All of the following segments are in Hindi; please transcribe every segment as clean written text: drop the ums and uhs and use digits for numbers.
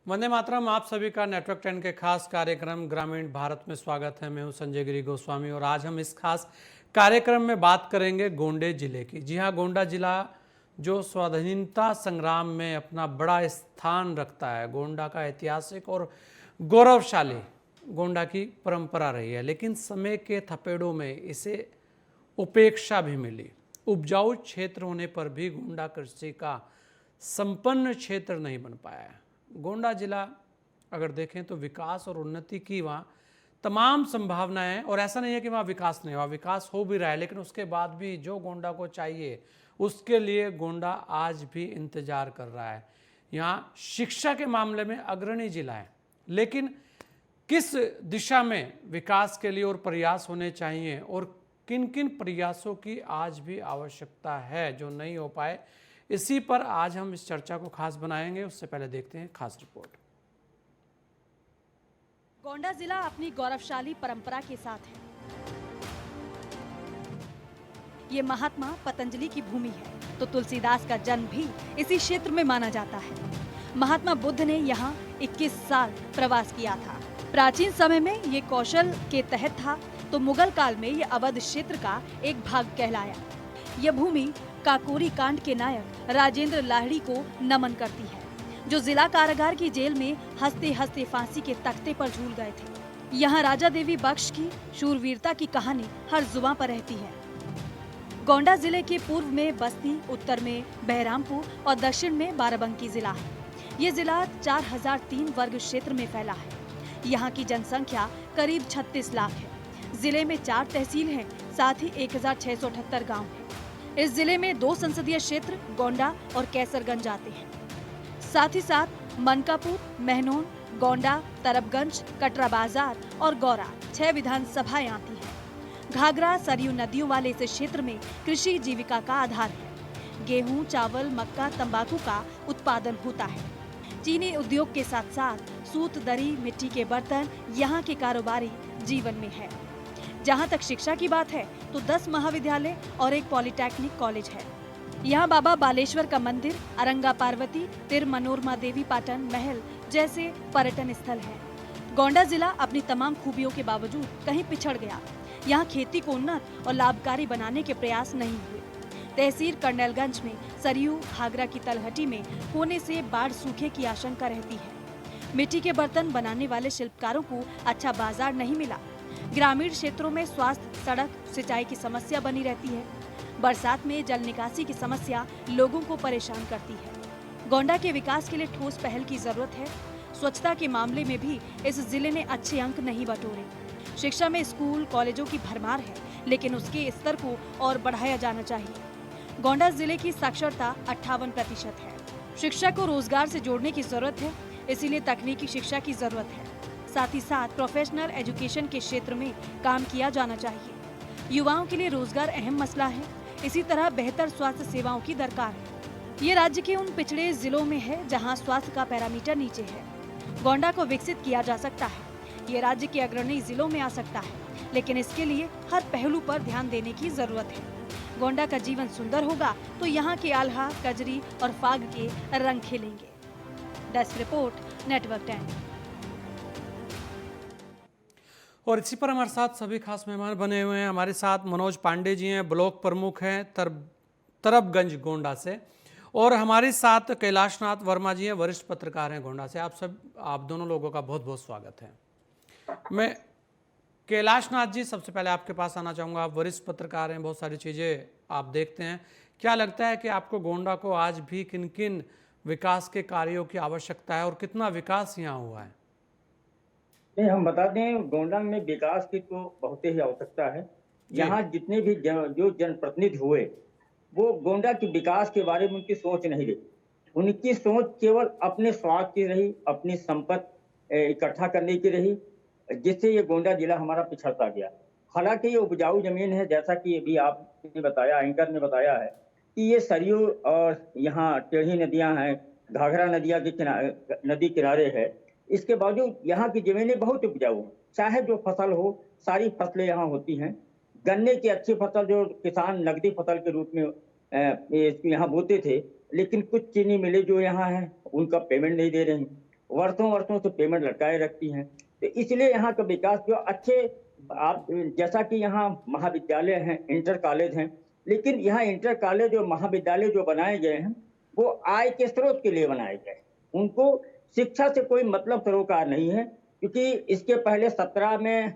वंदे मातरम। आप सभी का नेटवर्क 10 के खास कार्यक्रम ग्रामीण भारत में स्वागत है। मैं हूं संजय गिरी गोस्वामी और आज हम इस खास कार्यक्रम में बात करेंगे गोंडे जिले की। जी हां, गोंडा जिला जो स्वाधीनता संग्राम में अपना बड़ा स्थान रखता है। गोंडा का ऐतिहासिक और गौरवशाली गोंडा की परंपरा रही है, लेकिन समय के थपेड़ों में इसे उपेक्षा भी मिली। उपजाऊ क्षेत्र होने पर भी गोंडा कृषि का संपन्न क्षेत्र नहीं बन पाया है। गोंडा जिला अगर देखें तो विकास और उन्नति की वहाँ तमाम संभावनाएं हैं, और ऐसा नहीं है कि वहाँ विकास नहीं, वहाँ विकास हो भी रहा है, लेकिन उसके बाद भी जो गोंडा को चाहिए उसके लिए गोंडा आज भी इंतजार कर रहा है। यहाँ शिक्षा के मामले में अग्रणी जिला है, लेकिन किस दिशा में विकास के लिए और प्रयास होने चाहिए और किन किन प्रयासों की आज भी आवश्यकता है जो नहीं हो पाए, इसी पर आज हम इस चर्चा को खास बनाएंगे। उससे पहले देखते हैं खास रिपोर्ट। गोंडा जिला अपनी गौरवशाली परंपरा के साथ है। ये महात्मा पतंजलि की भूमि है, तो तुलसीदास का जन्म भी इसी क्षेत्र में माना जाता है। महात्मा बुद्ध ने यहाँ 21 साल प्रवास किया था। प्राचीन समय में ये कौशल के तहत था, तो मुगल काल में ये अवध क्षेत्र का एक भाग कहलाया। यह भूमि काकोरी कांड के नायक राजेंद्र लाहिड़ी को नमन करती है, जो जिला कारागार की जेल में हंसते हंसते फांसी के तख्ते पर झूल गए थे। यहाँ राजा देवी बख्श की शूरवीरता की कहानी हर जुबां पर रहती है। गोंडा जिले के पूर्व में बस्ती, उत्तर में बहरामपुर और दक्षिण में बाराबंकी जिला है। ये जिला 4003 वर्ग क्षेत्र में फैला है। यहाँ की जनसंख्या करीब 36 लाख है। जिले में 4 तहसील हैं, साथ ही 1678 गाँव हैं। इस जिले में 2 संसदीय क्षेत्र गोंडा और कैसरगंज आते हैं। साथ ही साथ मनकापुर, महनौन, गोंडा, तरबगंज, कटरा बाजार और गौरा 6 विधानसभाएं आती हैं। घाघरा, सरयू नदियों वाले इस क्षेत्र में कृषि जीविका का आधार है। गेहूं, चावल, मक्का, तंबाकू का उत्पादन होता है। चीनी उद्योग के साथ साथ सूत, दरी, मिट्टी के बर्तन यहाँ के कारोबारी जीवन में है। जहाँ तक शिक्षा की बात है तो 10 महाविद्यालय और एक पॉलिटेक्निक कॉलेज है। यहाँ बाबा बालेश्वर का मंदिर, अरंगा पार्वती, तिरमनोरमा देवी पाटन महल जैसे पर्यटन स्थल है। गोंडा जिला अपनी तमाम खूबियों के बावजूद कहीं पिछड़ गया। यहाँ खेती को उन्नत और लाभकारी बनाने के प्रयास नहीं हुए। तहसील कर्नलगंज में सरयू, घाघरा की तलहटी में होने से बाढ़ सूखे की आशंका रहती है। मिट्टी के बर्तन बनाने वाले शिल्पकारों को अच्छा बाजार नहीं मिला। ग्रामीण क्षेत्रों में स्वास्थ्य, सड़क, सिंचाई की समस्या बनी रहती है। बरसात में जल निकासी की समस्या लोगों को परेशान करती है। गोंडा के विकास के लिए ठोस पहल की जरूरत है। स्वच्छता के मामले में भी इस जिले ने अच्छे अंक नहीं बटोरे। शिक्षा में स्कूल, कॉलेजों की भरमार है, लेकिन उसके स्तर को और बढ़ाया जाना चाहिए। गोंडा जिले की साक्षरता 58% है। शिक्षा को रोजगार से जोड़ने की जरूरत है, इसीलिए तकनीकी शिक्षा की जरूरत है। साथ ही साथ प्रोफेशनल एजुकेशन के क्षेत्र में काम किया जाना चाहिए। युवाओं के लिए रोजगार अहम मसला है। इसी तरह बेहतर स्वास्थ्य सेवाओं की दरकार है। ये राज्य के उन पिछड़े जिलों में है जहां स्वास्थ्य का पैरामीटर नीचे है। गोंडा को विकसित किया जा सकता है। ये राज्य के अग्रणी जिलों में आ सकता है, लेकिन इसके लिए हर पहलू पर ध्यान देने की जरूरत है। गोंडा का जीवन सुंदर होगा तो यहाँ के आल्हा, कजरी और फाग के रंग खिलेंगे। Desk report, network 10। और इसी पर हमारे साथ सभी खास मेहमान बने हुए हैं। हमारे साथ मनोज पांडे जी हैं, ब्लॉक प्रमुख हैं तरबगंज गोंडा से, और हमारे साथ कैलाशनाथ वर्मा जी हैं, वरिष्ठ पत्रकार हैं गोंडा से। आप दोनों लोगों का बहुत बहुत स्वागत है। मैं कैलाशनाथ जी, सबसे पहले आपके पास आना चाहूँगा। आप वरिष्ठ पत्रकार हैं, बहुत सारी चीज़ें आप देखते हैं। क्या लगता है कि आपको गोंडा को आज भी किन किन विकास के कार्यों की आवश्यकता है और कितना विकास यहाँ हुआ है? नहीं, हम बता दें, गोंडा में विकास की तो बहुत ही आवश्यकता है। यहाँ जितने भी जो जनप्रतिनिधि हुए, वो गोंडा के विकास के बारे में उनकी सोच नहीं रही। उनकी सोच केवल अपने स्वार्थ की रही, अपनी संपत्ति इकट्ठा करने की रही, जिससे ये गोंडा जिला हमारा पिछड़ता गया। हालांकि ये उपजाऊ जमीन है, जैसा कि अभी आपने बताया, एंकर ने बताया है कि ये सरयू और यहाँ टेढ़ी नदियां हैं, घाघरा नदिया के नदी किनारे है। इसके बावजूद यहाँ की जमीनें बहुत उपजाऊ हैं। चाहे जो फसल हो, सारी फसलें यहाँ होती हैं। गन्ने की अच्छी फसल जो किसान नकदी फसल के रूप में यहाँ बोते थे, लेकिन कुछ चीनी मिलें जो यहाँ हैं, उनका पेमेंट नहीं दे रहे हैं। वर्षों वर्षों से पेमेंट लटकाए रखती हैं। तो इसलिए यहाँ का विकास जो अच्छे, आप जैसा कि यहाँ महाविद्यालय हैं, इंटर कॉलेज हैं, लेकिन यहाँ इंटर कॉलेज और महाविद्यालय जो बनाए गए हैं वो आय के स्रोत के लिए बनाए गए हैं। उनको शिक्षा से कोई मतलब सरोकार नहीं है, क्योंकि इसके पहले 17 में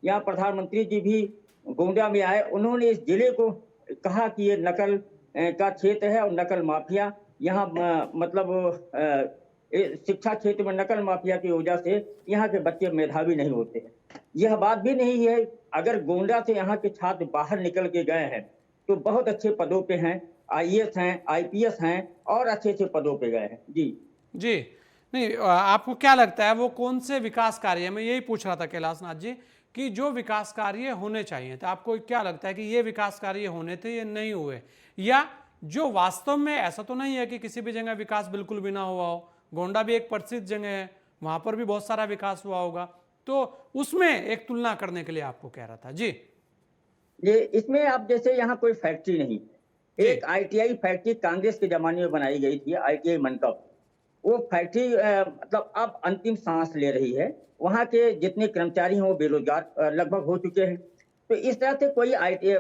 यहाँ प्रधानमंत्री जी भी गोंडा में आए, उन्होंने इस जिले को कहा कि ये नकल का क्षेत्र है और नकल माफिया यहाँ मतलब शिक्षा क्षेत्र में नकल माफिया की वजह से यहाँ के बच्चे मेधावी नहीं होते हैं। यह बात भी नहीं है, अगर गोंडा से यहाँ के छात्र बाहर निकल के गए हैं तो बहुत अच्छे पदों पे हैं, आईएएस हैं, आईपीएस हैं और अच्छे अच्छे पदों पे गए हैं। जी जी, नहीं आपको क्या लगता है वो कौन से विकास कार्य, मैं यही पूछ रहा था कैलाश नाथ जी कि जो विकास कार्य होने चाहिए थे, आपको क्या लगता है कि ये विकास कार्य होने थे, ये नहीं हुए, या जो वास्तव में ऐसा तो नहीं है कि किसी भी जगह विकास बिल्कुल भी ना हुआ हो? गोंडा भी एक प्रसिद्ध जगह है, वहां पर भी बहुत सारा विकास हुआ होगा, तो उसमें एक तुलना करने के लिए आपको कह रहा था। जी ये इसमें आप जैसे यहाँ कोई फैक्ट्री नहीं, जी एक आईटीआई फैक्ट्री कांग्रेस के जमाने में बनाई गई थी, आईटीआई मनकप, वो फैक्ट्री मतलब अब अंतिम सांस ले रही है। वहाँ के जितने कर्मचारी हैं वो बेरोजगार लगभग हो चुके हैं। तो इस तरह से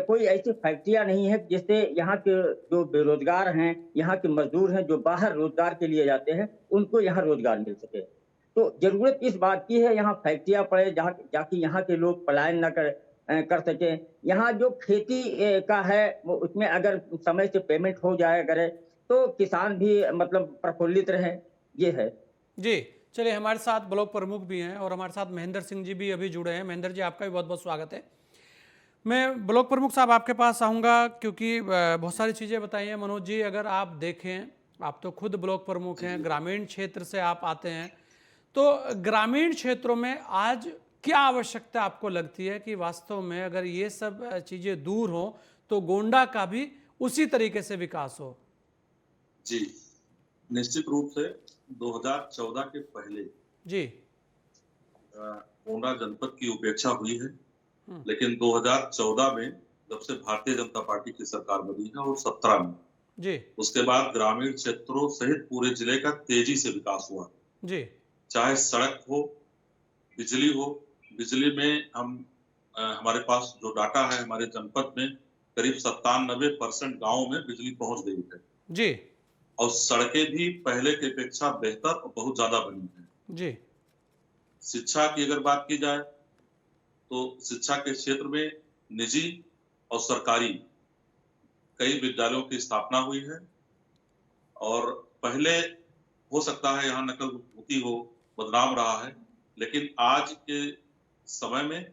कोई ऐसी फैक्ट्रियां नहीं है जिससे यहाँ के जो बेरोजगार हैं, यहाँ के मजदूर हैं जो बाहर रोजगार के लिए जाते हैं, उनको यहाँ रोजगार मिल सके। तो जरूरत इस बात की है यहाँ फैक्ट्रियां पड़े जहाँ जाकि यहाँ के लोग पलायन न कर सके। यहाँ जो खेती का है वो उसमें अगर समय से पेमेंट हो जाए करे तो किसान भी मतलब प्रफुल्लित रहे, ये है। जी, चलिए हमारे साथ ब्लॉक प्रमुख भी हैं और हमारे साथ महेंद्र सिंह जी भी अभी जुड़े हैं। महेंद्र जी, आपका भी बहुत बहुत स्वागत है। मैं ब्लॉक प्रमुख साहब आपके पास आऊँगा क्योंकि बहुत सारी चीज़ें बताई हैं। मनोज जी, अगर आप देखें, आप तो खुद ब्लॉक प्रमुख हैं, ग्रामीण क्षेत्र से आप आते हैं, तो ग्रामीण क्षेत्रों में आज क्या आवश्यकता आपको लगती है कि वास्तव में अगर ये सब चीज़ें दूर हो तो गोंडा का भी उसी तरीके से विकास हो? जी, निश्चित रूप से 2014 के पहले जी गोंडा जनपद की उपेक्षा हुई है, लेकिन 2014 में जब से भारतीय जनता पार्टी की सरकार बनी है और 17 में जी उसके बाद ग्रामीण क्षेत्रों सहित पूरे जिले का तेजी से विकास हुआ। जी चाहे सड़क हो, बिजली हो। बिजली में हमारे पास जो डाटा है, हमारे जनपद में करीब 97% गाँव में बिजली पहुंच गई है जी और सड़कें भी पहले की अपेक्षा बेहतर और बहुत ज्यादा बनी है। जी शिक्षा की अगर बात की जाए तो शिक्षा के क्षेत्र में निजी और सरकारी कई विद्यालयों की स्थापना हुई है और पहले हो सकता है यहाँ नकल होती हो, बदनाम रहा है, लेकिन आज के समय में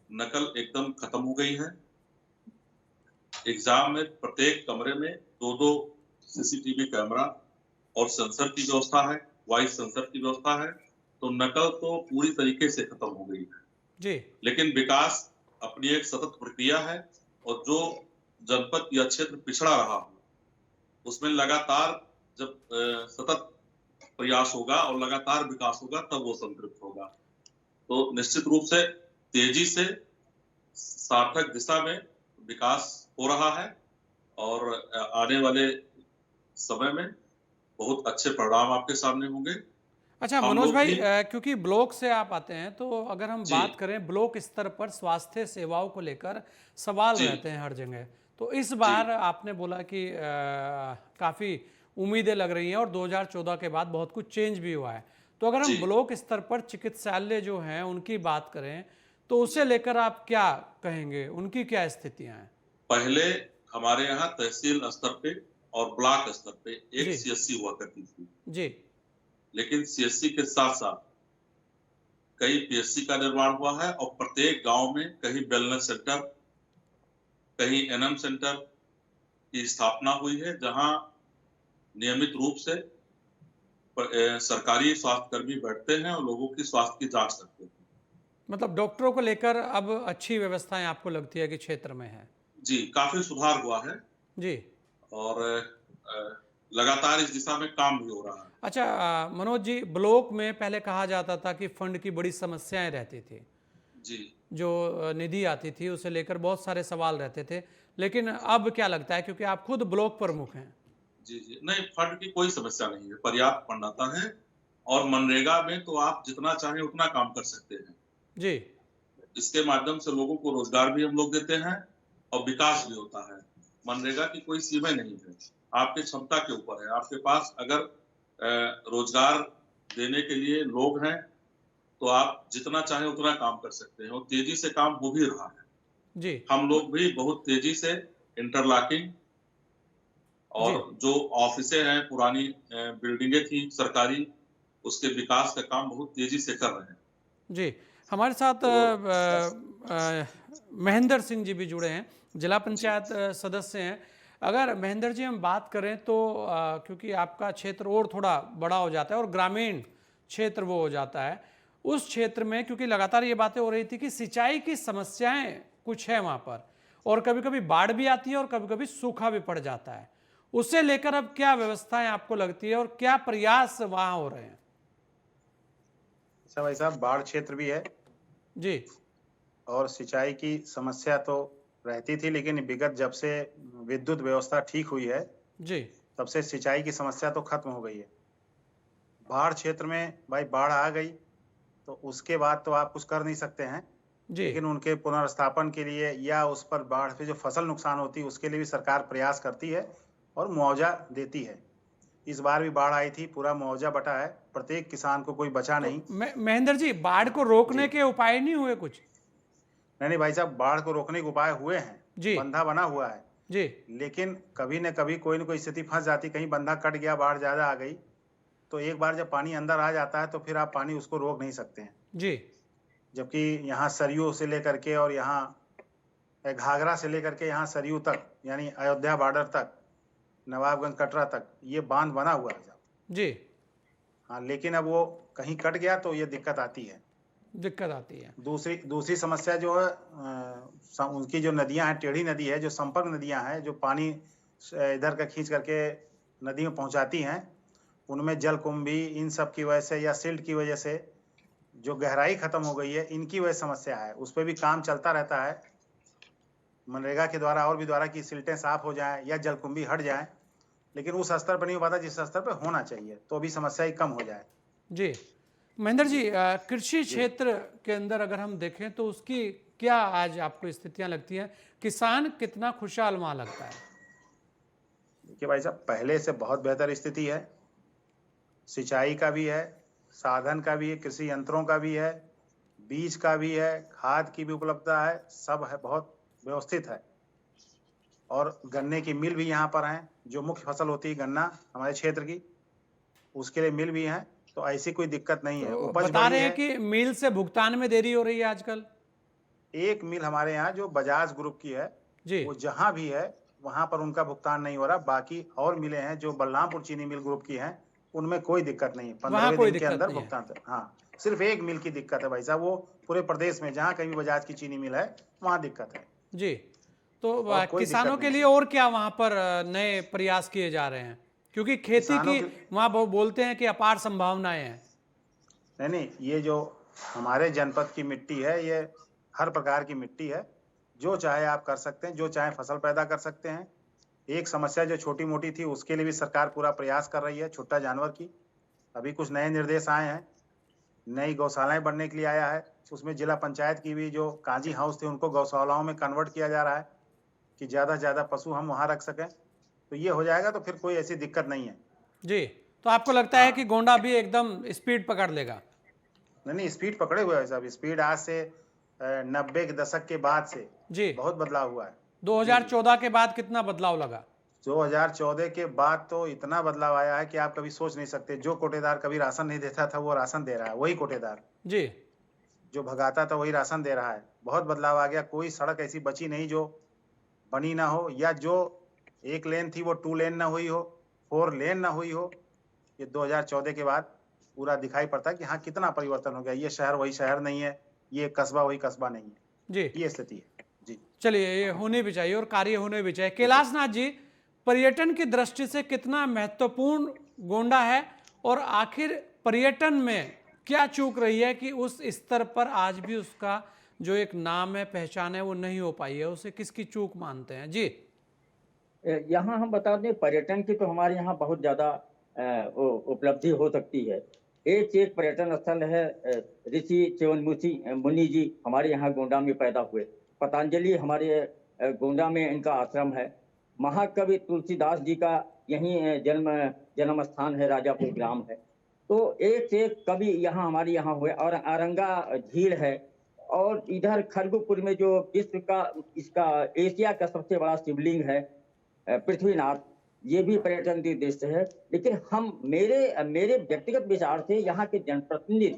नकल एकदम खत्म हो गई है। एग्जाम में प्रत्येक कमरे में 2-2 सीसीटीवी कैमरा और सेंसर की व्यवस्था है, वॉइस सेंसर की व्यवस्था है, तो नकल तो पूरी तरीके से खत्म हो गई है जी। लेकिन विकास अपनी एक सतत प्रक्रिया है और जो जनपद या क्षेत्र पिछड़ा रहा हो उसमें लगातार जब सतत प्रयास होगा और लगातार विकास होगा तब वो संतृप्त होगा। तो निश्चित रूप से तेजी से सार्थक दिशा में विकास हो रहा है और आने वाले समय में बहुत अच्छे परिणाम आपके सामने होंगे। अच्छा मनोज भाई, क्योंकि ब्लॉक से आप आते हैं तो अगर हम बात करें ब्लॉक स्तर पर स्वास्थ्य सेवाओं को लेकर सवाल रहते हैं हर जगह, तो इस बार आपने बोला कि काफ़ी उम्मीदें लग रही हैं और 2014 के बाद बहुत कुछ चेंज भी हुआ है, तो अगर हम ब्लॉक स्तर पर चिकित्सालय जो हैं उनकी बात करें तो उसे लेकर आप क्या कहेंगे, उनकी क्या स्थितियां हैं? पहले हमारे यहाँ तहसील स्तर पे और ब्लॉक स्तर पे एक सीएससी हुआ करती थी जी, लेकिन सीएससी के साथ साथ कई पीएससी का निर्माण हुआ है और प्रत्येक गांव में कहीं वेलनेस सेंटर, कहीं एनएम सेंटर की स्थापना हुई है जहां नियमित रूप से सरकारी स्वास्थ्य कर्मी बैठते हैं और लोगों की स्वास्थ्य की जांच करते हैं। मतलब डॉक्टरों को लेकर अब अच्छी व्यवस्थाएं आपको लगती है कि क्षेत्र में है? जी, काफी सुधार हुआ है जी, और लगातार इस दिशा में काम भी हो रहा है। अच्छा मनोज जी, ब्लॉक में पहले कहा जाता था कि फंड की बड़ी समस्याएं रहती थी जी, जो निधि आती थी उसे लेकर बहुत सारे सवाल रहते थे, लेकिन अब क्या लगता है, क्योंकि आप खुद ब्लॉक प्रमुख हैं? जी जी, नहीं, फंड की कोई समस्या नहीं है, पर्याप्त फंड आता है और मनरेगा में तो आप जितना चाहें उतना काम कर सकते हैं। जी इसके माध्यम से लोगों को रोजगार भी हम लोग देते हैं और विकास भी होता है। मनरेगा की कोई सीमा नहीं है, आपकी क्षमता के ऊपर है। आपके पास अगर रोजगार देने के लिए लोग हैं तो आप जितना चाहें उतना काम कर सकते हैं और तेजी से काम हो भी रहा है। जी हम लोग भी बहुत तेजी से इंटरलॉकिंग और जो ऑफिसें हैं, पुरानी बिल्डिंगें थी सरकारी, उसके विकास का काम बहुत तेजी से कर रहे हैं। जी हमारे साथ महेंद्र सिंह जी भी जुड़े हैं, जिला पंचायत सदस्य हैं। अगर महेंद्र जी हम बात करें तो क्योंकि आपका क्षेत्र और थोड़ा बड़ा हो जाता है और ग्रामीण क्षेत्र वो हो जाता है, उस क्षेत्र में क्योंकि लगातार ये बातें हो रही थी कि सिंचाई की समस्याएं कुछ है वहाँ पर और कभी कभी बाढ़ भी आती है और कभी कभी सूखा भी पड़ जाता है, उससे लेकर अब क्या व्यवस्थाएं आपको लगती है और क्या प्रयास वहाँ हो रहे हैं? अच्छा भाई साहब, बाढ़ क्षेत्र भी है जी और सिंचाई की समस्या तो रहती थी, लेकिन विगत जब से विद्युत व्यवस्था ठीक हुई है जी तब से सिंचाई की समस्या तो खत्म हो गई है। बाढ़ क्षेत्र में भाई बाढ़ आ गई तो उसके बाद तो आप कुछ कर नहीं सकते हैं, जी लेकिन उनके पुनर्स्थापन के लिए या उस पर बाढ़ से जो फसल नुकसान होती है उसके लिए भी सरकार प्रयास करती है और मुआवजा देती है। इस बार भी बाढ़ आई थी, पूरा मुआवजा बटा है, प्रत्येक किसान को कोई बचा नहीं। महेंद्र जी, बाढ़ को रोकने के उपाय नहीं हुए कुछ? नहीं भाई साहब, बाढ़ को रोकने के उपाय हुए हैं, जी बंधा बना हुआ है जी लेकिन कभी न कभी कोई न कोई स्थिति फंस जाती, कहीं बंधा कट गया, बाढ़ ज्यादा आ गई तो एक बार जब पानी अंदर आ जाता है तो फिर आप पानी उसको रोक नहीं सकते हैं। जी जबकि यहाँ सरयू से लेकर के और यहाँ घाघरा से लेकर के यहाँ सरयू तक यानी अयोध्या बॉर्डर तक, नवाबगंज कटरा तक ये बांध बना हुआ है साहब। जी हाँ, लेकिन अब वो कहीं कट गया तो ये दिक्कत आती है। दिक्कत आती है। दूसरी समस्या जो है उनकी जो नदियां हैं, टेढ़ी नदी है, जो संपर्क नदियां हैं जो पानी इधर का खींच करके नदी में पहुंचाती हैं, उनमें जलकुंभी इन सब की वजह से या सिल्ट की वजह से जो गहराई खत्म हो गई है, इनकी वजह समस्या है। उस पर भी काम चलता रहता है मनरेगा के द्वारा और भी द्वारा कि सिल्टें साफ हो जाएं या जलकुंभी हट जाएं, लेकिन उस स्तर पर नहीं हो पाता जिस स्तर पर होना चाहिए, तो अभी समस्या ही कम हो जाए। जी महेंद्र जी, कृषि क्षेत्र के अंदर अगर हम देखें तो उसकी क्या आज आपको स्थितियां लगती हैं? किसान कितना खुशहाल वहां लगता है? देखिए भाई साहब, पहले से बहुत बेहतर स्थिति है, सिंचाई का भी है, साधन का भी है, कृषि यंत्रों का भी है, बीज का भी है, खाद की भी उपलब्धता है, सब है, बहुत व्यवस्थित है। और गन्ने की मिल भी यहाँ पर है, जो मुख्य फसल होती है गन्ना हमारे क्षेत्र की, उसके लिए मिल भी है, तो ऐसी कोई दिक्कत नहीं है। तो उपज बता रहे बड़ी हैं है। कि मिल से भुगतान में देरी हो रही है आजकल। एक मिल हमारे यहाँ जो बजाज ग्रुप की है, जी वो जहाँ भी है वहां पर उनका भुगतान नहीं हो रहा। बाकी और मिले हैं जो बलरामपुर चीनी मिल ग्रुप की हैं, उनमें कोई दिक्कत नहीं है, 15 कोई दिन के दिक्कत अंदर नहीं है। भुगतान। हाँ, सिर्फ एक मिल की दिक्कत है भाई साहब, वो पूरे प्रदेश में जहाँ कहीं भी बजाज की चीनी मिल है वहाँ दिक्कत है। जी तो और कोई किसानों दिक्कत के नहीं लिए और क्या वहां पर नए प्रयास किए जा रहे हैं? क्योंकि खेती किसानों की वहां बोलते हैं कि अपार संभावनाएं हैं। नहीं, ये जो हमारे जनपद की मिट्टी है, ये हर प्रकार की मिट्टी है, जो चाहे आप कर सकते हैं, जो चाहे फसल पैदा कर सकते हैं। एक समस्या जो छोटी मोटी थी उसके लिए भी सरकार पूरा प्रयास कर रही है, छुट्टा जानवर की। अभी कुछ नए निर्देश आए हैं, नई गौशालाएं बनने के लिए आया है, उसमें जिला पंचायत की भी जो कांजी हाउस थे उनको गौशालाओं में कन्वर्ट किया जा रहा है कि ज़्यादा से ज़्यादा पशु हम वहाँ रख सकें। तो ये हो जाएगा तो फिर कोई ऐसी दिक्कत नहीं है। जी तो आपको लगता है कि गोंडा भी एकदम स्पीड पकड़ लेगा? नहीं, स्पीड पकड़े हुए है साहब। स्पीड आज से 90 के दशक के बाद से जी बहुत बदलाव हुआ है। 2014 के बाद कितना बदलाव लगा? 2014 के बाद तो इतना बदलाव आया है कि आप कभी सोच नहीं सकते। जो कोटेदार कभी राशन नहीं देता था वो राशन दे रहा है, वही कोटेदार। जी जो भगाता था वही राशन दे रहा है। बहुत बदलाव आ गया। कोई सड़क ऐसी बची नहीं जो बनी ना हो, या जो एक लेन थी वो 2 लेन ना हुई हो, 4 लेन ना हुई हो। ये 2014 के बाद पूरा दिखाई पड़ता है कि हाँ, कितना परिवर्तन हो गया। ये शहर वही शहर नहीं है, ये कस्बा वही कस्बा नहीं है, जी ये स्थिति है। जी चलिए, ये होने भी चाहिए और कार्य होने भी चाहिए। कैलाशनाथ जी, पर्यटन की दृष्टि से कितना महत्वपूर्ण गोंडा है और आखिर पर्यटन में क्या चूक रही है कि उस स्तर पर आज भी उसका जो एक नाम है, पहचान है, वो नहीं हो पाई है? उसे किसकी चूक मानते हैं? जी यहाँ हम बता दें, पर्यटन की तो हमारे यहाँ बहुत ज्यादा उपलब्धि हो सकती है, एक से एक पर्यटन स्थल है। ऋषि च्यवन मुनि जी हमारे यहाँ गोंडा में पैदा हुए। पतंजलि हमारे गोंडा में इनका आश्रम है। महाकवि तुलसीदास जी का यही जन्म स्थान है, राजापुर ग्राम है। तो एक से एक कवि यहाँ हमारे यहाँ हुए। और औरंगा झील है, और इधर खरगोपुर में जो विश्व का इसका एशिया का सबसे बड़ा शिवलिंग है पृथ्वीनाथ, ये भी पर्यटन की दृष्टि है। लेकिन हम मेरे व्यक्तिगत विचार से यहाँ के जनप्रतिनिधि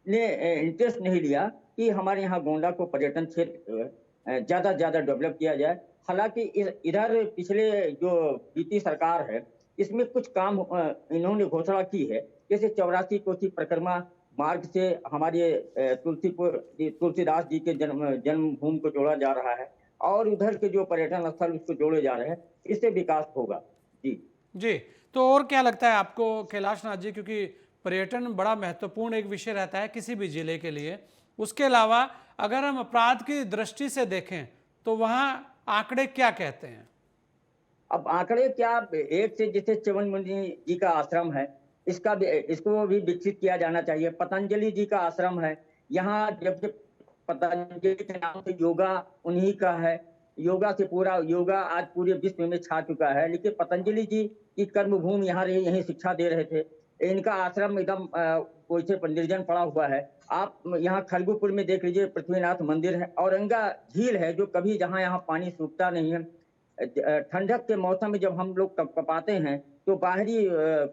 ने इंटरेस्ट नहीं लिया कि हमारे यहाँ गोंडा को पर्यटन क्षेत्र ज्यादा से ज्यादा डेवलप किया जाए। हालांकि इधर पिछले जो बीती सरकार है, इसमें कुछ काम इन्होंने घोषणा की है, जैसे 84 कोसी परिक्रमा मार्ग से हमारे तुलसीदास जी के जन्मभूमि को जोड़ा जा रहा है, और उधर के जो पर्यटन स्थल उसको जोड़े जा रहे हैं। इससे विकास होगा। जी, तो और क्या लगता है आपको कैलाश नाथ जी, क्योंकि पर्यटन बड़ा महत्वपूर्ण एक विषय रहता है किसी भी जिले के लिए। उसके अलावा अगर हम अपराध की दृष्टि से देखें तो वहाँ आंकड़े क्या कहते हैं? अब आंकड़े क्या, एक से जैसे च्यवन मुनि जी का आश्रम है, इसको भी विकसित किया जाना चाहिए। पतंजलि जी का आश्रम है यहाँ, जबकि पतंजलि के नाम से योगा उन्हीं का है। योगा से पूरा योगा आज पूरे विश्व में छा चुका है, लेकिन पतंजलि जी की कर्मभूमि यहाँ रही, यहीं शिक्षा दे रहे थे। इनका आश्रम एकदम कोई से निर्जन पड़ा हुआ है। आप यहाँ खरगोपुर में देख लीजिए, पृथ्वीनाथ मंदिर है। औरंगा झील है जो कभी जहाँ यहाँ पानी सूखता नहीं है। ठंडक के मौसम में जब हम लोग कपाते हैं तो बाहरी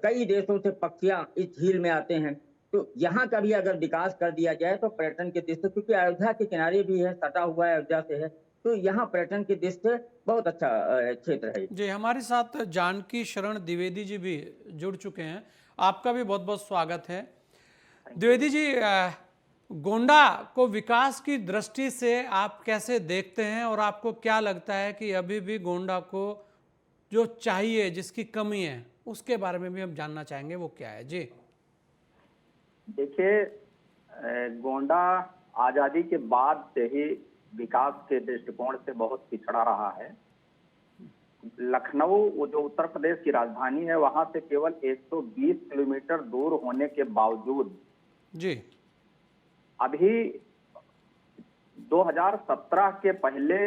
कई देशों से पक्षियां इस झील में आते हैं। तो यहाँ का भी अगर विकास कर दिया जाए तो पर्यटन के दृष्टि, क्योंकि अयोध्या के किनारे भी है, सटा हुआ है अयोध्या से है, तो यहाँ पर्यटन के दृष्टि बहुत अच्छा क्षेत्र है। जी, हमारे साथ जानकी शरण द्विवेदी जी भी जुड़ चुके हैं। आपका भी बहुत बहुत स्वागत है। द्विवेदी जी, गोंडा को विकास की दृष्टि से आप कैसे देखते हैं, और आपको क्या लगता है कि अभी भी गोंडा को जो चाहिए, जिसकी कमी है, उसके बारे में भी हम जानना चाहेंगे, वो क्या है? जी देखिए, गोंडा आजादी के बाद से ही विकास के दृष्टिकोण से बहुत पिछड़ा रहा है। लखनऊ, वो जो उत्तर प्रदेश की राजधानी है, वहां से केवल 120 किलोमीटर दूर होने के बावजूद जी अभी 2017 के पहले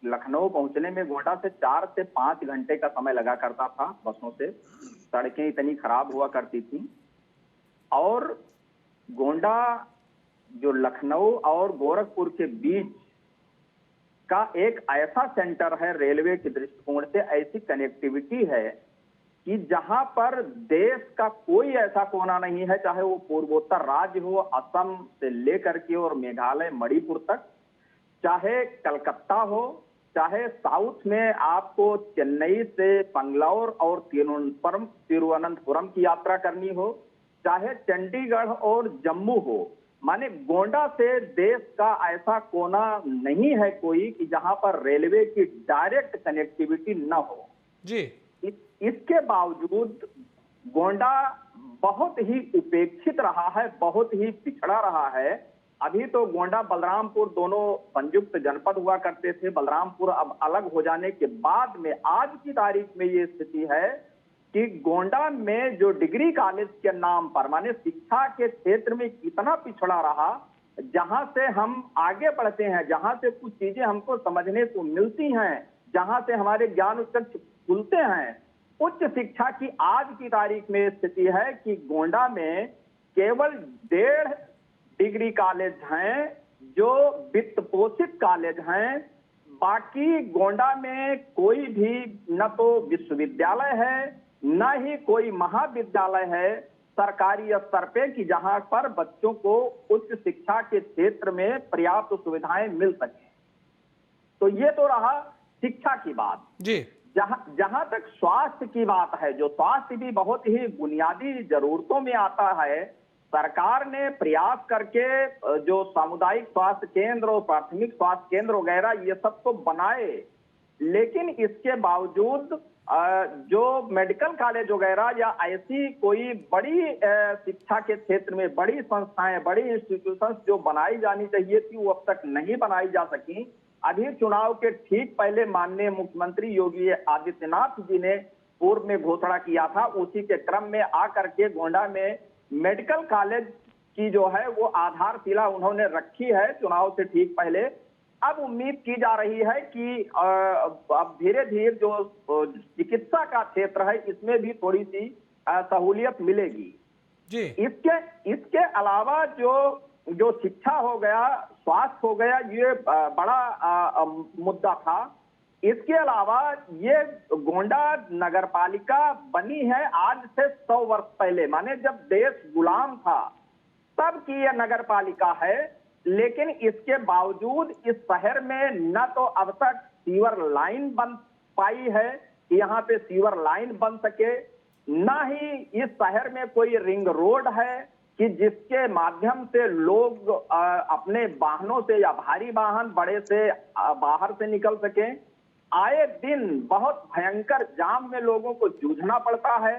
लखनऊ पहुंचने में गोंडा से 4 से 5 घंटे का समय लगा करता था बसों से। सड़कें इतनी खराब हुआ करती थी। और गोंडा जो लखनऊ और गोरखपुर के बीच का एक ऐसा सेंटर है, रेलवे के दृष्टिकोण से ऐसी कनेक्टिविटी है कि जहां पर देश का कोई ऐसा कोना नहीं है, चाहे वो पूर्वोत्तर राज्य हो, असम से लेकर के और मेघालय मणिपुर तक, चाहे कलकत्ता हो, चाहे साउथ में आपको चेन्नई से बंगलौर और तिरुवनंतपुरम की यात्रा करनी हो, चाहे चंडीगढ़ और जम्मू हो। माने गोंडा से देश का ऐसा कोना नहीं है कोई कि जहां पर रेलवे की डायरेक्ट कनेक्टिविटी न हो। जी, इसके बावजूद गोंडा बहुत ही उपेक्षित रहा है, बहुत ही पिछड़ा रहा है। अभी तो गोंडा बलरामपुर दोनों संयुक्त जनपद हुआ करते थे। बलरामपुर अब अलग हो जाने के बाद में आज की तारीख में ये स्थिति है कि गोंडा में जो डिग्री कॉलेज के नाम पर, माने शिक्षा के क्षेत्र में कितना पिछड़ा रहा, जहां से हम आगे बढ़ते हैं, जहां से कुछ चीजें हमको समझने को मिलती हैं, जहां से हमारे ज्ञान उत्कर्ष खुलते हैं, उच्च शिक्षा की आज की तारीख में स्थिति है कि गोंडा में केवल 1.5 डिग्री कॉलेज हैं जो वित्त पोषित कॉलेज हैं। बाकी गोंडा में कोई भी न तो विश्वविद्यालय है, न ही कोई महाविद्यालय है सरकारी स्तर पे कि जहां पर बच्चों को उच्च शिक्षा के क्षेत्र में पर्याप्त सुविधाएं मिल सके। तो ये तो रहा शिक्षा की बात। जी, जहां तक स्वास्थ्य की बात है, जो स्वास्थ्य भी बहुत ही बुनियादी जरूरतों में आता है, सरकार ने प्रयास करके जो सामुदायिक स्वास्थ्य केंद्र और प्राथमिक स्वास्थ्य केंद्र वगैरह ये सब तो बनाए, लेकिन इसके बावजूद जो मेडिकल कॉलेज वगैरह या ऐसी कोई बड़ी शिक्षा के क्षेत्र में बड़ी संस्थाएं, बड़ी इंस्टीट्यूशंस जो बनाई जानी चाहिए थी, वो अब तक नहीं बनाई जा सकी। अभी चुनाव के ठीक पहले माननीय मुख्यमंत्री योगी आदित्यनाथ जी ने पूर्व में घोषणा किया था, उसी के क्रम में आकर के गोंडा में मेडिकल कॉलेज की जो है वो आधारशिला उन्होंने रखी है चुनाव से ठीक पहले। अब उम्मीद की जा रही है कि अब धीरे धीरे जो चिकित्सा का क्षेत्र है इसमें भी थोड़ी सी सहूलियत मिलेगी जी। इसके अलावा जो शिक्षा हो गया, स्वास्थ्य हो गया, ये बड़ा मुद्दा था। इसके अलावा ये गोंडा नगर पालिका बनी है आज से 100 वर्ष पहले, माने जब देश गुलाम था तब की यह नगर पालिका है। लेकिन इसके बावजूद इस शहर में न तो अब तक सीवर लाइन बन पाई है कि यहाँ पे सीवर लाइन बन सके, न ही इस शहर में कोई रिंग रोड है कि जिसके माध्यम से लोग अपने वाहनों से या भारी वाहन बड़े से बाहर से निकल सकें। आए दिन बहुत भयंकर जाम में लोगों को जूझना पड़ता है,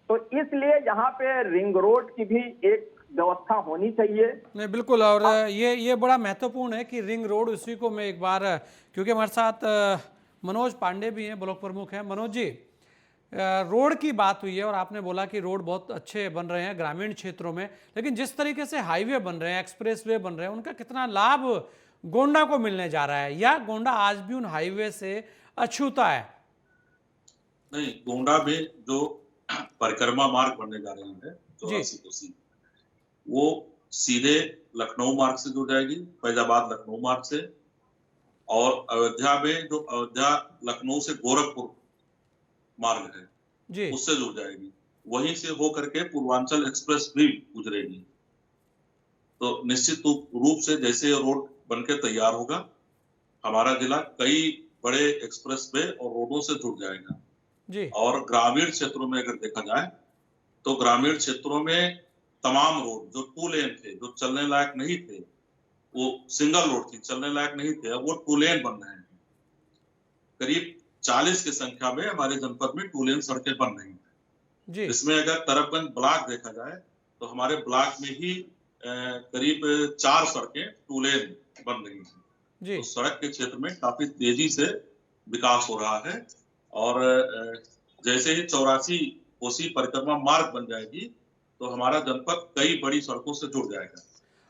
तो इसलिए यहाँ पे रिंग रोड की भी एक व्यवस्था होनी चाहिए। नहीं बिल्कुल, और ये बड़ा महत्वपूर्ण है कि रिंग रोड, उसी को मैं एक बार, क्योंकि हमारे साथ मनोज पांडे भी हैं, ब्लॉक प्रमुख हैं। मनोज जी, रोड की बात हुई है और आपने बोला कि रोड बहुत अच्छे बन रहे हैं ग्रामीण क्षेत्रों में, लेकिन जिस तरीके से हाईवे बन रहे हैं, एक्सप्रेसवे बन रहे हैं, उनका कितना लाभ गोंडा को मिलने जा रहा है, या गोंडा आज भी उन हाईवे से अछूता है? नहीं, गोंडा में जो परिक्रमा मार्ग बनने जा रहे हैं 84 कोसी, वो सीधे लखनऊ मार्ग से जुड़ जाएगी, फैजाबाद लखनऊ मार्ग से, और अयोध्या में जो अयोध्या लखनऊ से गोरखपुर मार्ग है जी, उससे जुड़ जाएगी। वहीं से होकर के पूर्वांचल एक्सप्रेस भी गुजरेगी। तो निश्चित रूप से जैसे ये रोड बनकर तैयार होगा, हमारा जिला कई बड़े एक्सप्रेसवे और रोडों से जुड़ जाएगा जी। और ग्रामीण क्षेत्रों में अगर देखा जाए तो ग्रामीण क्षेत्रों में तमाम रोड जो 2 लेन थे, जो चलने लायक नहीं थे, वो सिंगल रोड थी, चलने लायक नहीं थे, अब वो 2 लेन बन रहे हैं। करीब 40 की संख्या में हमारे जनपद में 2 लेन सड़कें बन रही हैं जी। इसमें अगर तरफगंज ब्लॉक देखा जाए तो हमारे ब्लॉक में ही करीब 4 सड़कें 2 लेन बन रही हैं जी। तो सड़क के क्षेत्र में काफी तेजी से विकास हो रहा है। और जैसे ही 84 कोसी परिक्रमा मार्ग बन जाएगी तो हमारा जनपद कई बड़ी सड़कों से जुड़ जाएगा।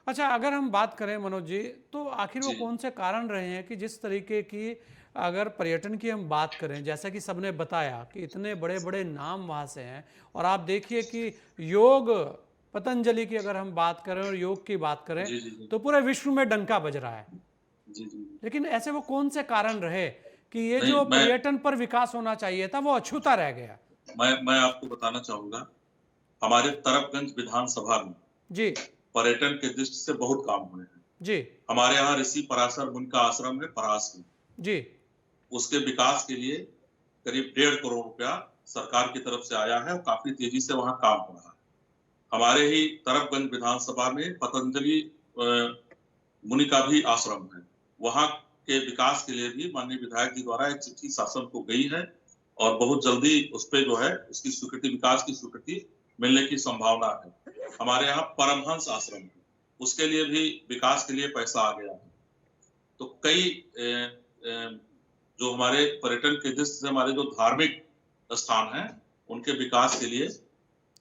अच्छा, अगर हम बात करें मनोज जी, तो आखिर वो जी। कौन से कारण रहे हैं कि जिस तरीके की, अगर पर्यटन की हम बात करें, जैसा कि सबने बताया कि इतने बड़े बड़े नाम वहाँ से हैं, और आप देखिए कि योग पतंजलि की अगर हम बात करें और योग की बात करें जी, जी, जी। तो पूरे विश्व में डंका बज रहा है। जी जी। लेकिन ऐसे वो कौन से कारण रहे कि ये नहीं, जो मैं पर्यटन पर विकास होना चाहिए था वो अछूता रह गया? मैं आपको बताना चाहूंगा, हमारे तरफगंज विधानसभा में जी पर्यटन के दृष्टि से बहुत काम हुए हैं। जी हमारे यहाँ ऋषि पराशर मुनि का आश्रम है परास में, जी उसके विकास के लिए करीब 1.5 करोड़ रुपया सरकार की तरफ से आया है और काफी तेजी से वहाँ काम हो रहा है। हमारे ही तरफगंज विधानसभा में पतंजलि मुनि का भी आश्रम है, वहाँ के विकास के लिए भी माननीय विधायक जी द्वारा एक चिट्ठी शासन को गई है और बहुत जल्दी उस पे जो है उसकी स्वीकृति, विकास की स्वीकृति मिलने की संभावना है। हमारे यहाँ परमहंस आश्रम है, उसके लिए भी विकास के लिए पैसा आ गया है। तो कई जो हमारे पर्यटन के दृष्टि से हमारे जो धार्मिक स्थान हैं उनके विकास के लिए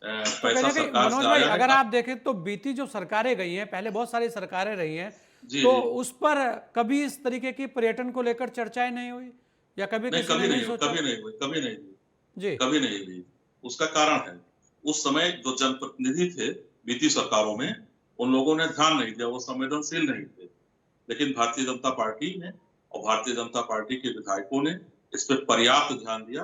पैसा सरकार मनोज से भाई, आया है। अगर आप देखें तो बीती जो सरकारें गई हैं, पहले बहुत सारी सरकारें रही हैं, जी, तो जी। उस पर कभी इस तरीके की पर्यटन को लेकर चर्चाएं नहीं हुई, या कभी नहीं, किसी ने कभी नहीं नहीं हुई, सोचा? कभी नहीं हुई, कभी नहीं हुई, जी कभी नहीं हुई। उसका कारण है उस समय जो जनप्रतिनिधि थे बीती सरकारों में, उन लोगों ने ध्यान नहीं दिया, वो संवेदनशील नहीं थे। लेकिन भारतीय जनता पार्टी ने और भारतीय जनता पार्टी के विधायकों ने इस पर पर्याप्त ध्यान दिया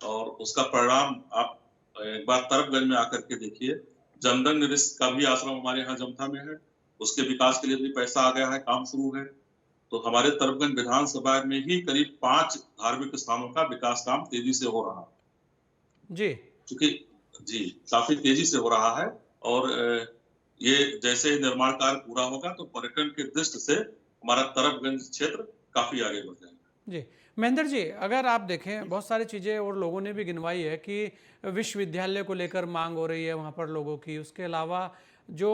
और उसका परिणाम आप एक बार तरफगंज में आकर के देखिए। जनधन ऋषि का भी आश्रम हमारे यहाँ जमथा में है, उसके विकास के लिए भी पैसा आ गया है, काम शुरू है। तो हमारे तरफगंज विधानसभा में ही करीब 5 धार्मिक स्थानों का विकास काम तेजी से हो रहा है जी क्योंकि जी काफी तेजी से हो रहा है। और ये जैसे ही निर्माण कार्य पूरा होगा तो पर्यटन के दृष्टि से हमारा तरफगंज क्षेत्र काफी आगे बढ़ जाएगा। जी महेंद्र जी, अगर आप देखें बहुत सारी चीज़ें और लोगों ने भी गिनवाई है कि विश्वविद्यालय को लेकर मांग हो रही है वहाँ पर लोगों की, उसके अलावा जो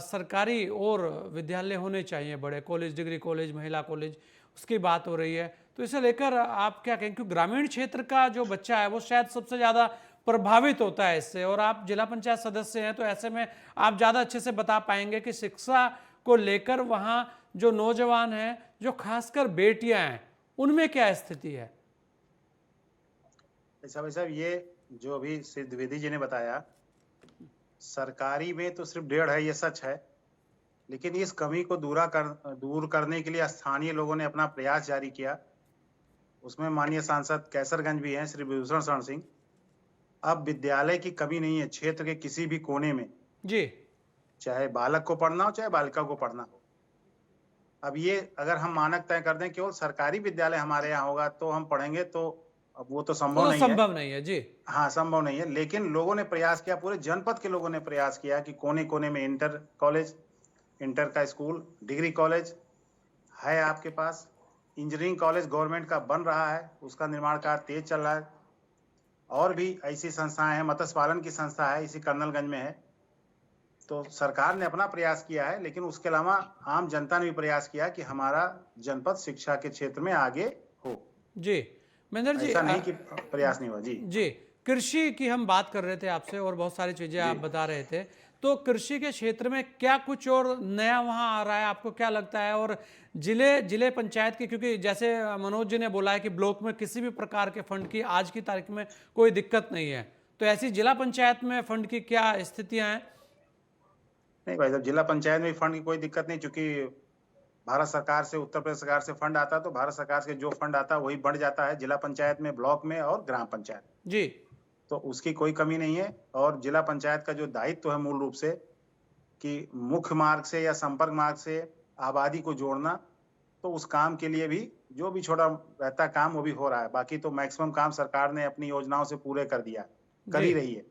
सरकारी और विद्यालय होने चाहिए, बड़े कॉलेज, डिग्री कॉलेज, महिला कॉलेज, उसकी बात हो रही है। तो इसे लेकर आप क्या कहें, क्योंकि ग्रामीण क्षेत्र का जो बच्चा है वो शायद सबसे ज़्यादा प्रभावित होता है इससे, और आप जिला पंचायत सदस्य हैं तो ऐसे में आप ज़्यादा अच्छे से बता पाएंगे कि शिक्षा को लेकर वहाँ जो नौजवान हैं, जो खासकर बेटियां हैं, उनमें क्या स्थिति है। भाई साहब ये जो अभी श्री द्विवेदी जी ने बताया, सरकारी में तो सिर्फ 1.5 है, ये सच है, लेकिन इस कमी को दूर करने के लिए स्थानीय लोगों ने अपना प्रयास जारी किया। उसमें माननीय सांसद कैसरगंज भी हैं, श्री विभूषण शरण सिंह। अब विद्यालय की कमी नहीं है क्षेत्र के किसी भी कोने में जी, चाहे बालक को पढ़ना हो चाहे बालिका को पढ़ना हो। अब ये अगर हम मानक तय कर दें केवल सरकारी विद्यालय हमारे यहाँ होगा तो हम पढ़ेंगे, तो अब वो तो संभव नहीं है। संभव नहीं है जी। हाँ, संभव नहीं है, लेकिन लोगों ने प्रयास किया, पूरे जनपद के लोगों ने प्रयास किया कि कोने कोने में इंटर कॉलेज, इंटर का स्कूल, डिग्री कॉलेज है आपके पास, इंजीनियरिंग कॉलेज गवर्नमेंट का बन रहा है, उसका निर्माण कार्य तेज चल रहा है। और भी ऐसी संस्थाएं हैं, मत्स्य पालन की संस्था है, इसी कर्नलगंज में है। तो सरकार ने अपना प्रयास किया है, लेकिन उसके अलावा आम जनता ने भी प्रयास किया कि हमारा जनपद शिक्षा के क्षेत्र में आगे हो। जी महेंद्र जी, ऐसा नहीं कि प्रयास नहीं हुआ। जी, कृषि की हम बात कर रहे थे आपसे और बहुत सारी चीजें आप बता रहे थे, तो कृषि के क्षेत्र में क्या कुछ और नया वहां आ रहा है, आपको क्या लगता है। और जिले पंचायत की, क्योंकि जैसे मनोज जी ने बोला है कि ब्लॉक में किसी भी प्रकार के फंड की आज की तारीख में कोई दिक्कत नहीं है, तो ऐसी जिला पंचायत में फंड की क्या स्थितियां हैं। नहीं भाई साहब, जिला पंचायत में फंड की कोई दिक्कत नहीं, चूंकि भारत सरकार से, उत्तर प्रदेश सरकार से फंड आता है, तो भारत सरकार से जो फंड आता है वही बढ़ जाता है जिला पंचायत में, ब्लॉक में और ग्राम पंचायत जी। तो उसकी कोई कमी नहीं है। और जिला पंचायत का जो दायित्व है मूल रूप से कि मुख्य मार्ग से या संपर्क मार्ग से आबादी को जोड़ना, तो उस काम के लिए भी जो भी छोटा रहता काम वो भी हो रहा है। बाकी तो मैक्सिमम काम सरकार ने अपनी योजनाओं से पूरे कर दिया, कर ही रही है।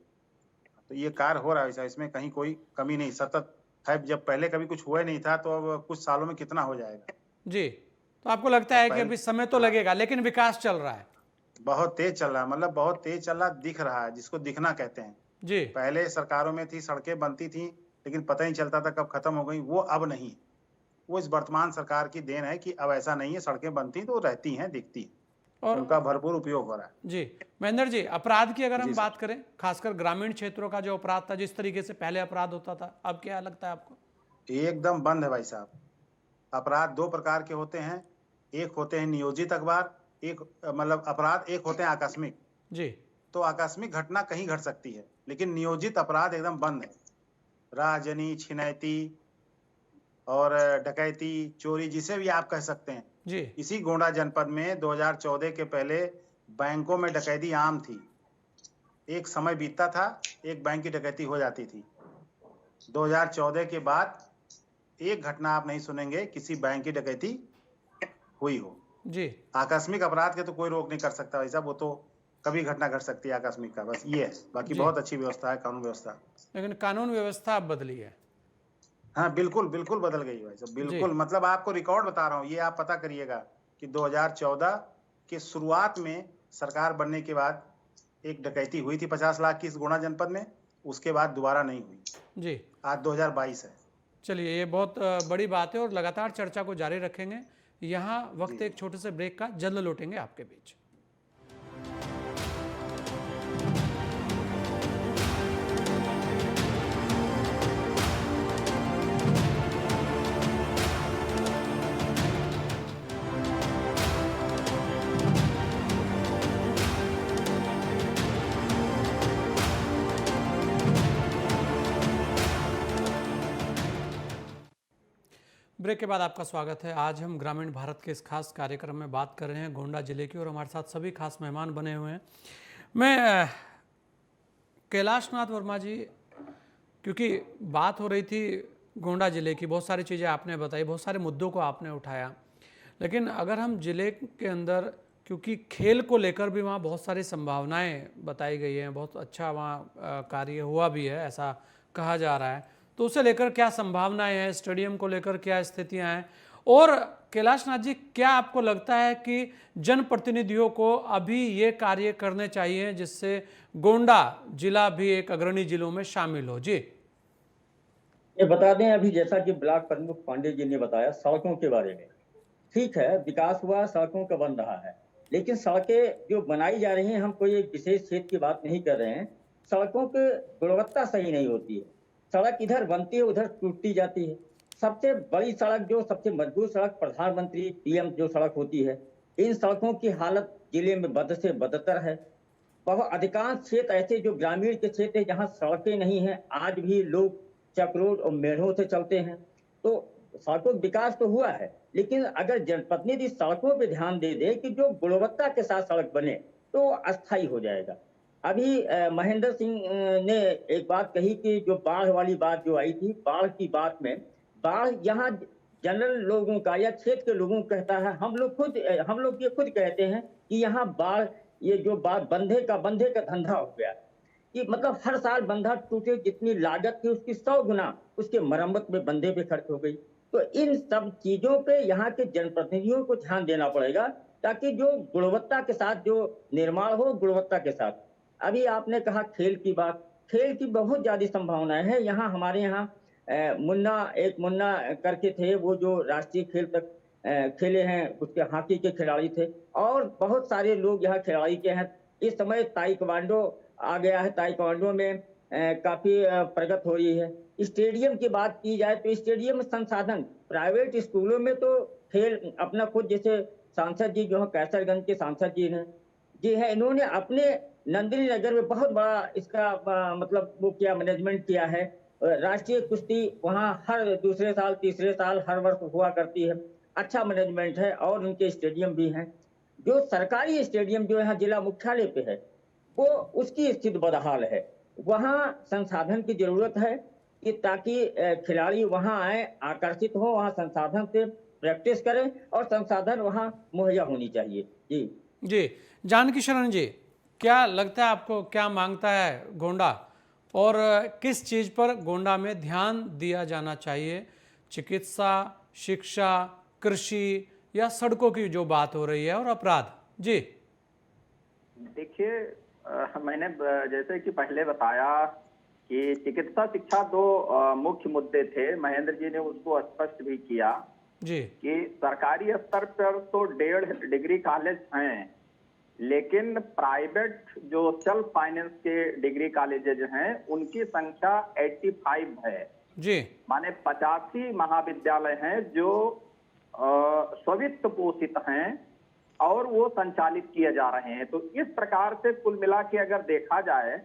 तो ये कार्य हो रहा है, इसमें कहीं कोई कमी नहीं, सतत है। जब पहले कभी कुछ हुआ नहीं था तो अब कुछ सालों में कितना हो जाएगा। जी, तो आपको लगता है कि अभी समय तो लगेगा, लेकिन विकास चल रहा है, बहुत तेज चल रहा है, मतलब बहुत तेज चल रहा, दिख रहा है, जिसको दिखना कहते हैं। जी, पहले सरकारों में थी, सड़कें बनती थी लेकिन पता ही चलता था कब खत्म हो गई, वो अब नहीं। वो इस वर्तमान सरकार की देन है कि अब ऐसा नहीं है, सड़कें बनती तो रहती हैं, दिखती हैं, और उनका भरपूर उपयोग हो रहा है। जी महेंद्र जी, अपराध की अगर हम बात करें, खासकर ग्रामीण क्षेत्रों का जो अपराध था, जिस तरीके से पहले अपराध होता था, अब क्या लगता है आपको। एकदम बंद है भाई साहब। अपराध 2 प्रकार के होते हैं, एक होते हैं नियोजित अखबार, एक मतलब अपराध, एक होते हैं आकस्मिक। जी, तो आकस्मिक घटना कहीं घट सकती है, लेकिन नियोजित अपराध एकदम बंद है। राहजनी, छिनैती और डकैती, चोरी, जिसे भी आप कह सकते हैं। जी, इसी गोंडा जनपद में 2014 के पहले बैंकों में डकैती आम थी। एक समय बीतता था, एक बैंक की डकैती हो जाती थी। 2014 के बाद एक घटना आप नहीं सुनेंगे किसी बैंक की डकैती हुई हो। जी, आकस्मिक अपराध के तो कोई रोक नहीं कर सकता भाई साहब, वो तो कभी घटना घट सकती है आकस्मिक का, बस ये है। बाकी बहुत अच्छी व्यवस्था है, कानून व्यवस्था। लेकिन कानून व्यवस्था अब बदली है। हाँ, बिल्कुल बिल्कुल बदल गई भाई साहब, बिल्कुल। मतलब आपको रिकॉर्ड बता रहा हूँ, ये आप पता करिएगा कि 2014 के शुरुआत में सरकार बनने के बाद एक डकैती हुई थी 50 लाख की इस गोंडा जनपद में, उसके बाद दोबारा नहीं हुई। जी, आज 2022 है। चलिए, ये बहुत बड़ी बात है और लगातार चर्चा को जारी रखेंगे। यहाँ वक्त एक छोटे से ब्रेक का, जल्द लौटेंगे आपके बीच। ब्रेक के बाद आपका स्वागत है। आज हम ग्रामीण भारत के इस खास कार्यक्रम में बात कर रहे हैं गोंडा जिले की, और हमारे साथ सभी खास मेहमान बने हुए हैं। मैं कैलाश नाथ वर्मा जी, क्योंकि बात हो रही थी गोंडा जिले की, बहुत सारी चीज़ें आपने बताई, बहुत सारे मुद्दों को आपने उठाया, लेकिन अगर हम जिले के अंदर, क्योंकि खेल को लेकर भी वहाँ बहुत सारी संभावनाएँ बताई गई हैं, बहुत अच्छा वहाँ कार्य हुआ भी है, ऐसा कहा जा रहा है, तो उसे लेकर क्या संभावनाएं हैं, स्टेडियम को लेकर क्या स्थितियां हैं, और कैलाश नाथ जी, क्या आपको लगता है कि जनप्रतिनिधियों को अभी ये कार्य करने चाहिए जिससे गोंडा जिला भी एक अग्रणी जिलों में शामिल हो। जी, ये बता दें, अभी जैसा कि ब्लॉक प्रमुख पांडे जी ने बताया सड़कों के बारे में, ठीक है, विकास हुआ, सड़कों का बन रहा है, लेकिन सड़कें जो बनाई जा रही हैं, हम कोई एक विशेष क्षेत्र की बात नहीं कर रहे हैं, सड़कों की गुणवत्ता सही नहीं होती है। सड़क इधर बनती है, उधर टूटती जाती है। सबसे बड़ी सड़क, जो सबसे मजबूत सड़क प्रधानमंत्री पीएम जो सड़क होती है, इन सड़कों की हालत जिले में बद से बदतर है। बहुत अधिकांश क्षेत्र ऐसे जो ग्रामीण के क्षेत्र हैं, जहाँ सड़कें नहीं हैं, आज भी लोग चक्रोड और मेढ़ों से चलते हैं। तो सड़कों का विकास तो हुआ है, लेकिन अगर जनप्रतिनिधि सड़कों पे ध्यान दे दे कि जो गुणवत्ता के साथ सड़क बने तो अस्थायी हो जाएगा। अभी महेंद्र सिंह ने एक बात कही कि जो बाढ़ वाली बात जो आई थी, बाढ़ की बात में, बाढ़ यहाँ जनरल लोगों का या क्षेत्र के लोगों को कहता है, हम लोग ये खुद कहते हैं कि यहाँ बाढ़, ये जो बात बंधे का धंधा हो गया कि मतलब हर साल बंधा टूटे, जितनी लागत थी उसकी 100 गुना उसके मरम्मत में बंधे पे खर्च हो गई। तो इन सब चीजों पे यहाँ के जनप्रतिनिधियों को ध्यान देना पड़ेगा, ताकि जो गुणवत्ता के साथ जो निर्माण हो, गुणवत्ता के साथ। अभी आपने कहा खेल की बात, खेल की बहुत ज्यादा संभावनाएं है। यहाँ हमारे यहाँ मुन्ना करके थे, वो जो राष्ट्रीय खेल तक खेले हैं, उसके हॉकी के खिलाड़ी थे, और बहुत सारे लोग यहाँ खिलाड़ी के हैं। इस समय ताइक्वांडो आ गया है, ताइक्वांडो में काफी प्रगति हो रही है। स्टेडियम की बात की जाए तो स्टेडियम संसाधन प्राइवेट स्कूलों में तो खेल अपना खुद, जैसे सांसद जी जो है कैसरगंज के सांसद जी है, इन्होंने अपने नंदिनी नगर में बहुत बड़ा इसका मतलब वो क्या मैनेजमेंट किया है। राष्ट्रीय कुश्ती वहाँ हर दूसरे साल तीसरे साल हर वर्ष हुआ करती है, अच्छा मैनेजमेंट है, और उनके स्टेडियम भी हैं। जो सरकारी स्टेडियम जो यहाँ जिला मुख्यालय पे है, वो उसकी स्थिति बदहाल है। वहाँ संसाधन की जरूरत है कि ताकि खिलाड़ी वहाँ आए, आकर्षित हो, वहाँ संसाधन से प्रैक्टिस करें, और संसाधन वहाँ मुहैया होनी चाहिए। जी जानकी शरण जी, क्या लगता है आपको, क्या मांगता है गोंडा, और किस चीज पर गोंडा में ध्यान दिया जाना चाहिए? चिकित्सा, शिक्षा, कृषि, या सड़कों की जो बात हो रही है, और अपराध? जी देखिए, मैंने जैसे कि पहले बताया कि चिकित्सा शिक्षा दो मुख्य मुद्दे थे। महेंद्र जी ने उसको स्पष्ट भी किया जी कि सरकारी स्तर पर तो 1.5 डिग्री कॉलेज हैं, लेकिन प्राइवेट जो सेल्फ फाइनेंस के डिग्री कॉलेजेज हैं उनकी संख्या 85 है जी, माने 85 महाविद्यालय हैं जो स्वित्त पोषित हैं और वो संचालित किए जा रहे हैं। तो इस प्रकार से कुल मिला के अगर देखा जाए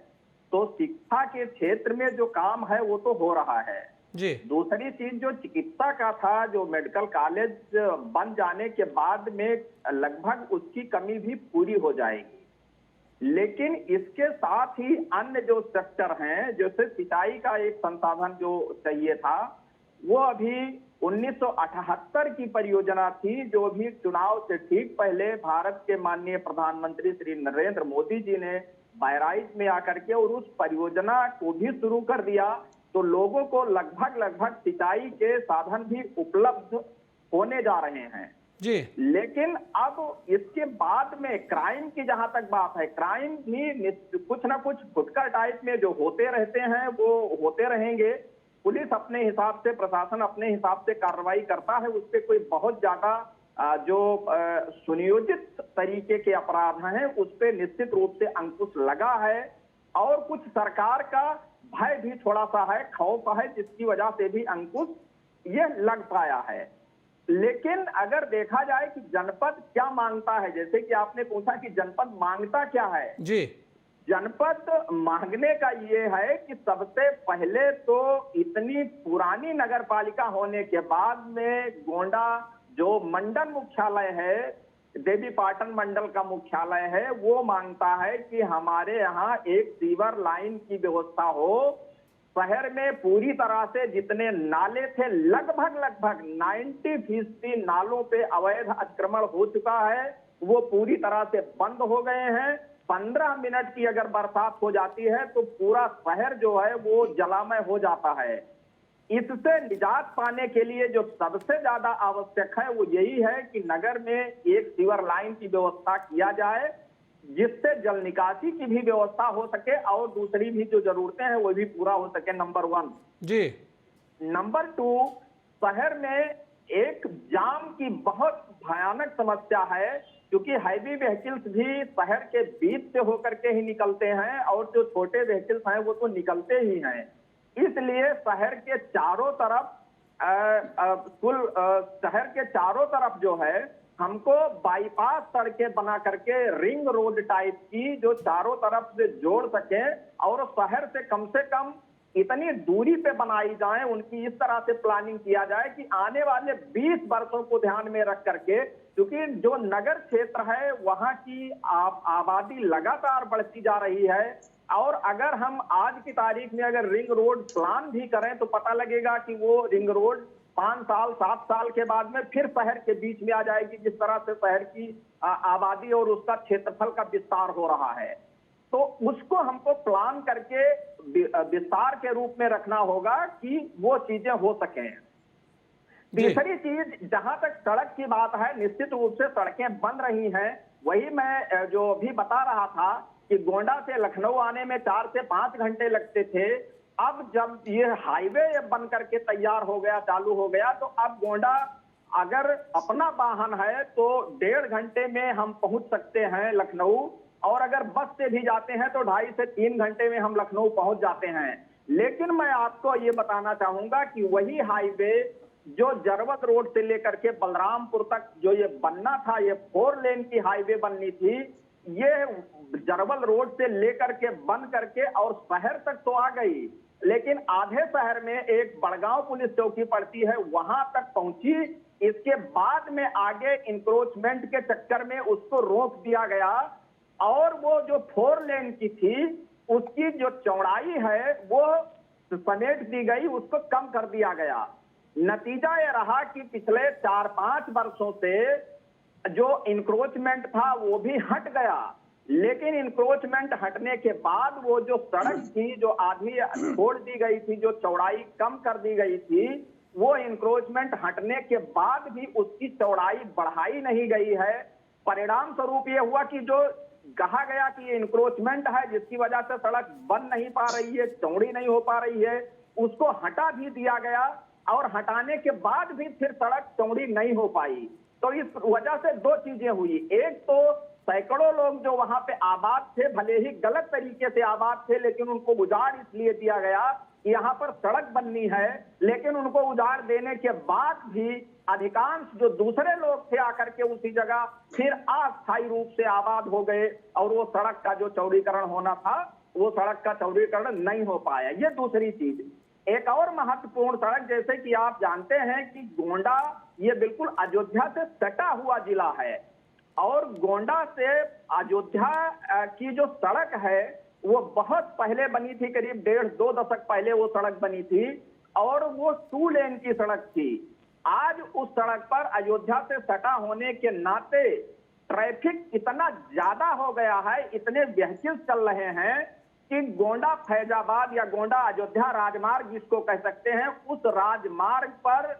तो शिक्षा के क्षेत्र में जो काम है वो तो हो रहा है जी। दूसरी चीज जो चिकित्सा का था, जो मेडिकल कॉलेज बन जाने के बाद में लगभग उसकी कमी भी पूरी हो जाएगी। लेकिन इसके साथ ही अन्य जो सेक्टर हैं, जैसे सिंचाई का एक संसाधन जो चाहिए था, वो अभी 1978 की परियोजना थी, जो भी चुनाव से ठीक पहले भारत के माननीय प्रधानमंत्री श्री नरेंद्र मोदी जी ने बहराइच में आकर के और उस परियोजना को भी शुरू कर दिया। तो लोगों को लगभग सिंचाई के साधन भी उपलब्ध होने जा रहे हैं जी। लेकिन अब इसके बाद में क्राइम की जहां तक बात है, क्राइम भी कुछ ना कुछ फुटकर टाइप में जो होते रहते हैं वो होते रहेंगे। पुलिस अपने हिसाब से, प्रशासन अपने हिसाब से कार्रवाई करता है, उस पर कोई बहुत ज्यादा जो सुनियोजित तरीके के अपराध हैं उस पर निश्चित रूप से अंकुश लगा है। और कुछ सरकार का भय भी थोड़ा सा है, खौफ है, जिसकी वजह से भी अंकुश ये लग पाया है। लेकिन अगर देखा जाए कि जनपद क्या मांगता है, जैसे कि आपने पूछा कि जनपद मांगता क्या है जी, जनपद मांगने का ये है कि सबसे पहले तो इतनी पुरानी नगर पालिका होने के बाद में गोंडा जो मंडल मुख्यालय है, देवीपाटन मंडल का मुख्यालय है, वो मांगता है कि हमारे यहाँ एक सीवर लाइन की व्यवस्था हो। शहर में पूरी तरह से जितने नाले थे, लगभग 90% नालों पे अवैध अतिक्रमण हो चुका है, वो पूरी तरह से बंद हो गए हैं। 15 मिनट की अगर बरसात हो जाती है तो पूरा शहर जो है वो जलामय हो जाता है। इससे निजात पाने के लिए जो सबसे ज्यादा आवश्यक है वो यही है कि नगर में एक सीवर लाइन की व्यवस्था किया जाए, जिससे जल निकासी की भी व्यवस्था हो सके और दूसरी भी जो जरूरतें हैं वो भी पूरा हो सके, नंबर 1 जी। नंबर 2, शहर में एक जाम की बहुत भयानक समस्या है, क्योंकि हैवी व्हीकल्स भी शहर के बीच से होकर के ही निकलते हैं और जो छोटे व्हीकल्स हैं वो तो निकलते ही हैं। इसलिए शहर के चारों तरफ शहर के चारों तरफ जो है हमको बाईपास सड़कें बना करके रिंग रोड टाइप की जो चारों तरफ से जोड़ सके और शहर से कम इतनी दूरी पे बनाई जाए, उनकी इस तरह से प्लानिंग किया जाए कि आने वाले 20 वर्षों को ध्यान में रख करके, क्योंकि जो नगर क्षेत्र है वहां की आबादी लगातार बढ़ती जा रही है और अगर हम आज की तारीख में अगर रिंग रोड प्लान भी करें तो पता लगेगा कि वो रिंग रोड 5 साल 7 साल के बाद में फिर शहर के बीच में आ जाएगी, जिस तरह से शहर की आबादी और उसका क्षेत्रफल का विस्तार हो रहा है। तो उसको हमको प्लान करके विस्तार के रूप में रखना होगा कि वो चीजें हो सकें। तीसरी चीज, जहां तक सड़क की बात है, निश्चित रूप से सड़कें बन रही हैं। वही मैं जो भी बता रहा था कि गोंडा से लखनऊ आने में 4 से 5 घंटे लगते थे। अब जब ये हाईवे बन करके तैयार हो गया, चालू हो गया, तो अब गोंडा अगर अपना वाहन है तो 1.5 घंटे में हम पहुंच सकते हैं लखनऊ, और अगर बस से भी जाते हैं तो 2.5 से 3 घंटे में हम लखनऊ पहुंच जाते हैं। लेकिन मैं आपको ये बताना चाहूंगा कि वही हाईवे जो जरवत रोड से लेकर के बलरामपुर तक जो ये बनना था, ये 4 लेन की हाईवे बननी थी, ये जरवल रोड से लेकर के बन करके और शहर तक तो आ गई, लेकिन आधे शहर में एक बड़गांव पुलिस चौकी पड़ती है, वहां तक पहुंची। इसके बाद में आगे इंक्रोचमेंट के चक्कर में उसको रोक दिया गया और वो जो 4 लेन की थी उसकी जो चौड़ाई है वो समेट दी गई, उसको कम कर दिया गया। नतीजा ये रहा कि पिछले 4-5 वर्षों से जो इंक्रोचमेंट था वो भी हट गया, लेकिन इंक्रोचमेंट हटने के बाद वो जो सड़क थी जो आधी छोड़ दी गई थी, जो चौड़ाई कम कर दी गई थी, वो इंक्रोचमेंट हटने के बाद भी उसकी चौड़ाई बढ़ाई नहीं गई है। परिणाम स्वरूप ये हुआ कि जो कहा गया कि ये इंक्रोचमेंट है जिसकी वजह से सड़क बन नहीं पा रही है, चौड़ी नहीं हो पा रही है, उसको हटा भी दिया गया और हटाने के बाद भी फिर सड़क चौड़ी नहीं हो पाई। तो इस वजह से 2 चीजें हुई। एक तो सैकड़ों लोग जो वहां पे आबाद थे, भले ही गलत तरीके से आबाद थे, लेकिन उनको उजाड़ इसलिए दिया गया कि यहाँ पर सड़क बननी है, लेकिन उनको उजाड़ देने के बाद भी अधिकांश जो दूसरे लोग थे आकर के उसी जगह फिर अस्थायी रूप से आबाद हो गए और वो सड़क का जो चौड़ीकरण होना था वो सड़क का चौड़ीकरण नहीं हो पाया। ये दूसरी चीज। एक और महत्वपूर्ण सड़क, जैसे कि आप जानते हैं कि गोंडा ये बिल्कुल अयोध्या से सटा हुआ जिला है और गोंडा से अयोध्या की जो सड़क है वो बहुत पहले बनी थी, करीब 1.5-2 दशक पहले वो सड़क बनी थी और वो 2 लेन की सड़क थी। आज उस सड़क पर अयोध्या से सटा होने के नाते ट्रैफिक इतना ज्यादा हो गया है, इतने व्हीकल्स चल रहे हैं कि गोंडा फैजाबाद या गोंडा अयोध्या राजमार्ग जिसको कह सकते हैं, उस राजमार्ग पर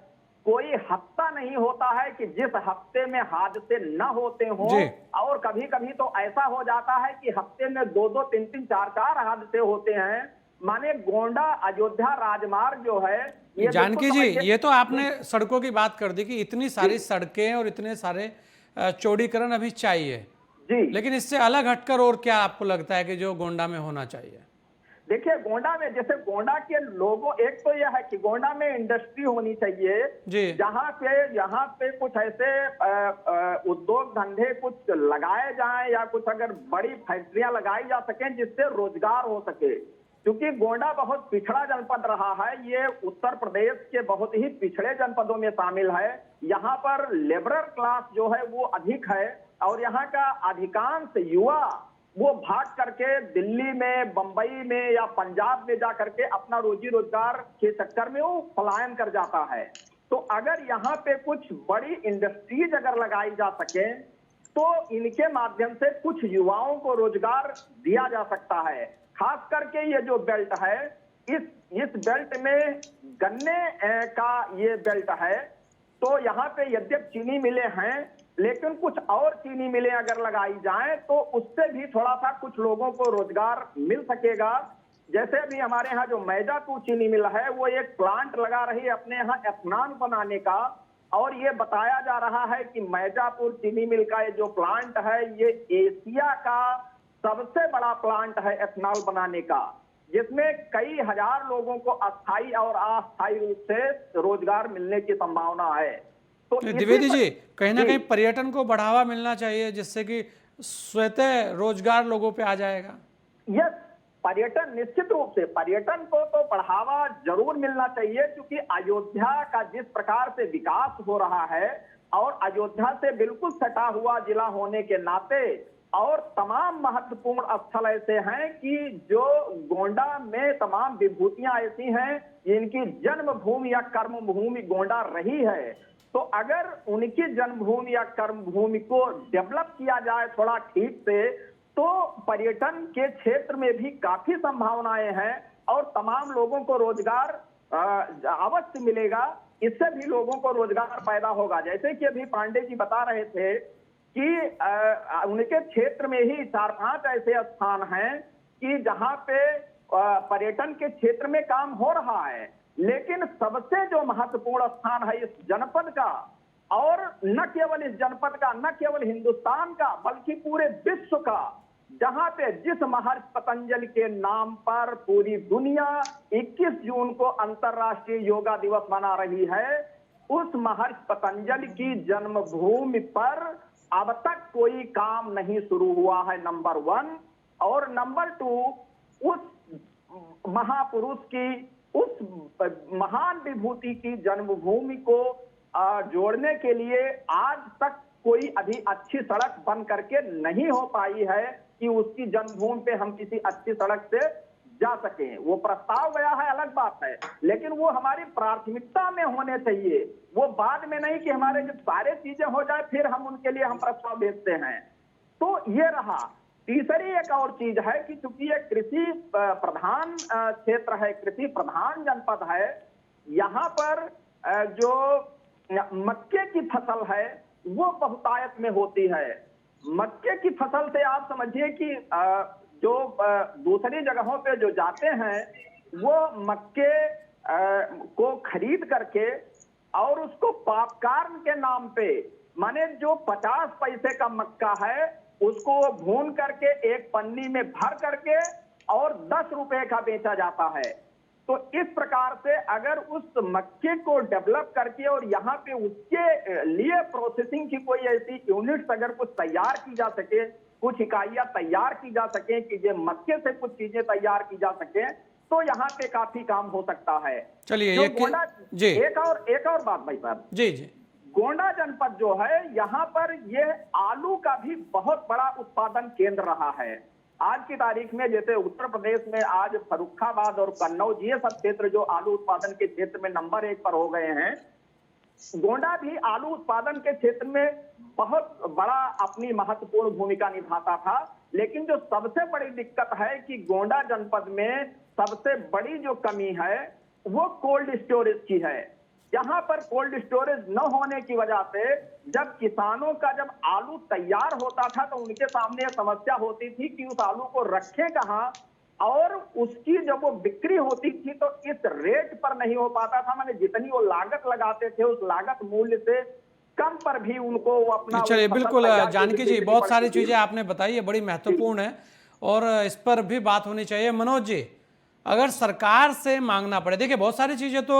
कोई हफ्ता नहीं होता है कि जिस हफ्ते में हादसे न होते हों, और कभी कभी तो ऐसा हो जाता है कि हफ्ते में 2-2, 3-3, 4-4 हादसे होते हैं। माने गोंडा अयोध्या राजमार्ग जो है, ये जानकी जी, ये तो आपने सड़कों की बात कर दी कि इतनी सारी सड़कें और इतने सारे चौड़ीकरण अभी चाहिए जी, लेकिन इससे अलग हटकर और क्या आपको लगता है कि जो गोंडा में होना चाहिए? देखिए, गोंडा में जैसे गोंडा के लोगों, एक तो यह है कि गोंडा में इंडस्ट्री होनी चाहिए जहाँ पे कुछ ऐसे उद्योग धंधे कुछ लगाए जाएं या कुछ अगर बड़ी फैक्ट्रियां लगाई जा सकें जिससे रोजगार हो सके, क्योंकि गोंडा बहुत पिछड़ा जनपद रहा है। ये उत्तर प्रदेश के बहुत ही पिछड़े जनपदों में शामिल है। यहाँ पर लेबरर क्लास जो है वो अधिक है और यहाँ का अधिकांश युवा वो भाग करके दिल्ली में, बंबई में या पंजाब में जा करके अपना रोजी रोजगार के चक्कर में वो पलायन कर जाता है। तो अगर यहाँ पे कुछ बड़ी इंडस्ट्रीज अगर लगाई जा सके तो इनके माध्यम से कुछ युवाओं को रोजगार दिया जा सकता है। खास करके ये जो बेल्ट है, इस बेल्ट में गन्ने का ये बेल्ट है, तो यहाँ पे यद्यप चीनी मिले हैं लेकिन कुछ और चीनी मिलें अगर लगाई जाएं तो उससे भी थोड़ा सा कुछ लोगों को रोजगार मिल सकेगा। जैसे अभी हमारे यहाँ जो मैजातू चीनी मिल है वो एक प्लांट लगा रही है अपने यहाँ एथनॉल बनाने का, और ये बताया जा रहा है कि मैजापुर चीनी मिल का ये जो प्लांट है ये एशिया का सबसे बड़ा प्लांट है एथेनॉल बनाने का, जिसमें कई हजार लोगों को अस्थायी और अस्थायी रूप से रोजगार मिलने की संभावना है। तो द्विवेदी जी, कहीं ना कहीं पर्यटन को बढ़ावा मिलना चाहिए जिससे कि स्वतः रोजगार लोगों पे आ जाएगा। यस, पर्यटन निश्चित रूप से पर्यटन को तो बढ़ावा जरूर मिलना चाहिए, क्योंकि अयोध्या का जिस प्रकार से विकास हो रहा है और अयोध्या से बिल्कुल सटा हुआ जिला होने के नाते और तमाम महत्वपूर्ण स्थल ऐसे हैं कि जो गोंडा में तमाम विभूतियां ऐसी हैं जिनकी जन्मभूमि या कर्मभूमि गोंडा रही है। तो अगर उनकी जन्मभूमि या कर्मभूमि को डेवलप किया जाए थोड़ा ठीक से, तो पर्यटन के क्षेत्र में भी काफी संभावनाएं हैं और तमाम लोगों को रोजगार अवश्य मिलेगा। इससे भी लोगों को रोजगार पैदा होगा। जैसे कि अभी पांडे जी बता रहे थे कि उनके क्षेत्र में ही 4-5 ऐसे स्थान हैं कि जहां पे पर्यटन के क्षेत्र में काम हो रहा है, लेकिन सबसे जो महत्वपूर्ण स्थान है इस जनपद का, और न केवल इस जनपद का, न केवल हिंदुस्तान का, बल्कि पूरे विश्व का, जहां पे जिस महर्षि पतंजलि के नाम पर पूरी दुनिया 21 जून को अंतर्राष्ट्रीय योगा दिवस मना रही है, उस महर्षि पतंजलि की जन्मभूमि पर अब तक कोई काम नहीं शुरू हुआ है, नंबर 1। और नंबर 2, उस महापुरुष की, उस महान विभूति की जन्मभूमि को जोड़ने के लिए आज तक कोई अभी अच्छी सड़क बन करके नहीं हो पाई है कि उसकी जन्मभूमि पे हम किसी अच्छी सड़क से जा सकें। वो प्रस्ताव गया है, अलग बात है, लेकिन वो हमारी प्राथमिकता में होने चाहिए। वो बाद में नहीं कि हमारे जब सारे चीजें हो जाए फिर हम उनके लिए हम प्रस्ताव भेजते हैं। तो ये रहा। तीसरी एक और चीज है कि चूंकि ये कृषि प्रधान क्षेत्र है, कृषि प्रधान जनपद है, यहाँ पर जो मक्के की फसल है वो बहुतायत में होती है। मक्के की फसल से आप समझिए कि जो दूसरी जगहों पे जो जाते हैं वो मक्के को खरीद करके और उसको पॉपकॉर्न के नाम पे, माने जो 50 पैसे का मक्का है उसको भून करके एक पन्नी में भर करके और 10 रुपए का बेचा जाता है। तो इस प्रकार से अगर उस मक्के को डेवलप करके और यहाँ पे उसके लिए प्रोसेसिंग की कोई ऐसी यूनिट्स अगर कुछ तैयार की जा सके, कुछ इकाइयां तैयार की जा सके कि ये मक्के से कुछ चीजें तैयार की जा सके, तो यहाँ पे काफी काम हो सकता है। चलिए जी, एक और बात भाई साहब जी, गोंडा जनपद जो है यहाँ पर ये आलू का भी बहुत बड़ा उत्पादन केंद्र रहा है। आज की तारीख में जैसे उत्तर प्रदेश में आज फर्रुखाबाद और कन्नौज ये सब क्षेत्र जो आलू उत्पादन के क्षेत्र में नंबर 1 पर हो गए हैं, गोंडा भी आलू उत्पादन के क्षेत्र में बहुत बड़ा अपनी महत्वपूर्ण भूमिका निभाता था। लेकिन जो सबसे बड़ी दिक्कत है कि गोंडा जनपद में सबसे बड़ी जो कमी है वो कोल्ड स्टोरेज की है। यहाँ पर कोल्ड स्टोरेज न होने की वजह से जब किसानों का जब आलू तैयार होता था तो उनके सामने समस्या होती थी कि उस आलू को रखें कहाँ, और उसकी जब वो बिक्री होती थी तो इस रेट पर नहीं हो पाता था। माने जितनी वो लागत लगाते थे उस लागत मूल्य से कम पर भी उनको वो अपना। चलिए, बिल्कुल जानकी जी, बहुत सारी चीजें आपने बताई है, बड़ी महत्वपूर्ण है और इस पर भी बात होनी चाहिए। मनोज जी, अगर सरकार से मांगना पड़े, देखिए बहुत सारी चीजें तो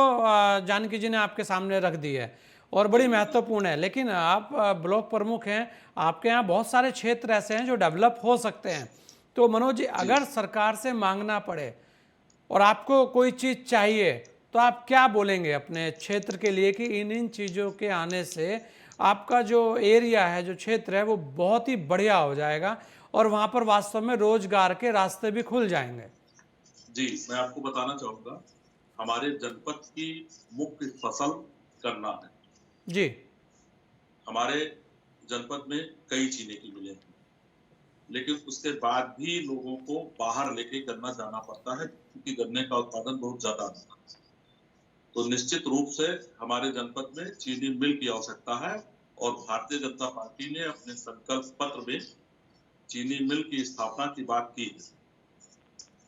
जानकी जी ने आपके सामने रख दी है और बड़ी महत्वपूर्ण है, लेकिन आप ब्लॉक प्रमुख हैं, आपके यहाँ बहुत सारे क्षेत्र ऐसे हैं जो डेवलप हो सकते हैं। तो मनोज जी, अगर सरकार से मांगना पड़े और आपको कोई चीज चाहिए तो आप क्या बोलेंगे अपने क्षेत्र के लिए कि इन चीजों के आने से आपका जो एरिया है, जो क्षेत्र है, वो बहुत ही बढ़िया हो जाएगा और वहां पर वास्तव में रोजगार के रास्ते भी खुल जाएंगे? जी, मैं आपको बताना चाहूंगा, हमारे जनपद की मुख्य फसल गन्ना है। जी, हमारे जनपद में कई चीनी की मिलें हैं, लेकिन उसके बाद भी लोगों को बाहर लेके गन्ना जाना पड़ता है क्योंकि गन्ने का उत्पादन बहुत ज्यादा होता है। तो निश्चित रूप से हमारे जनपद में चीनी मिल की आवश्यकता है और भारतीय जनता पार्टी ने अपने संकल्प पत्र में चीनी मिल की स्थापना की बात की है।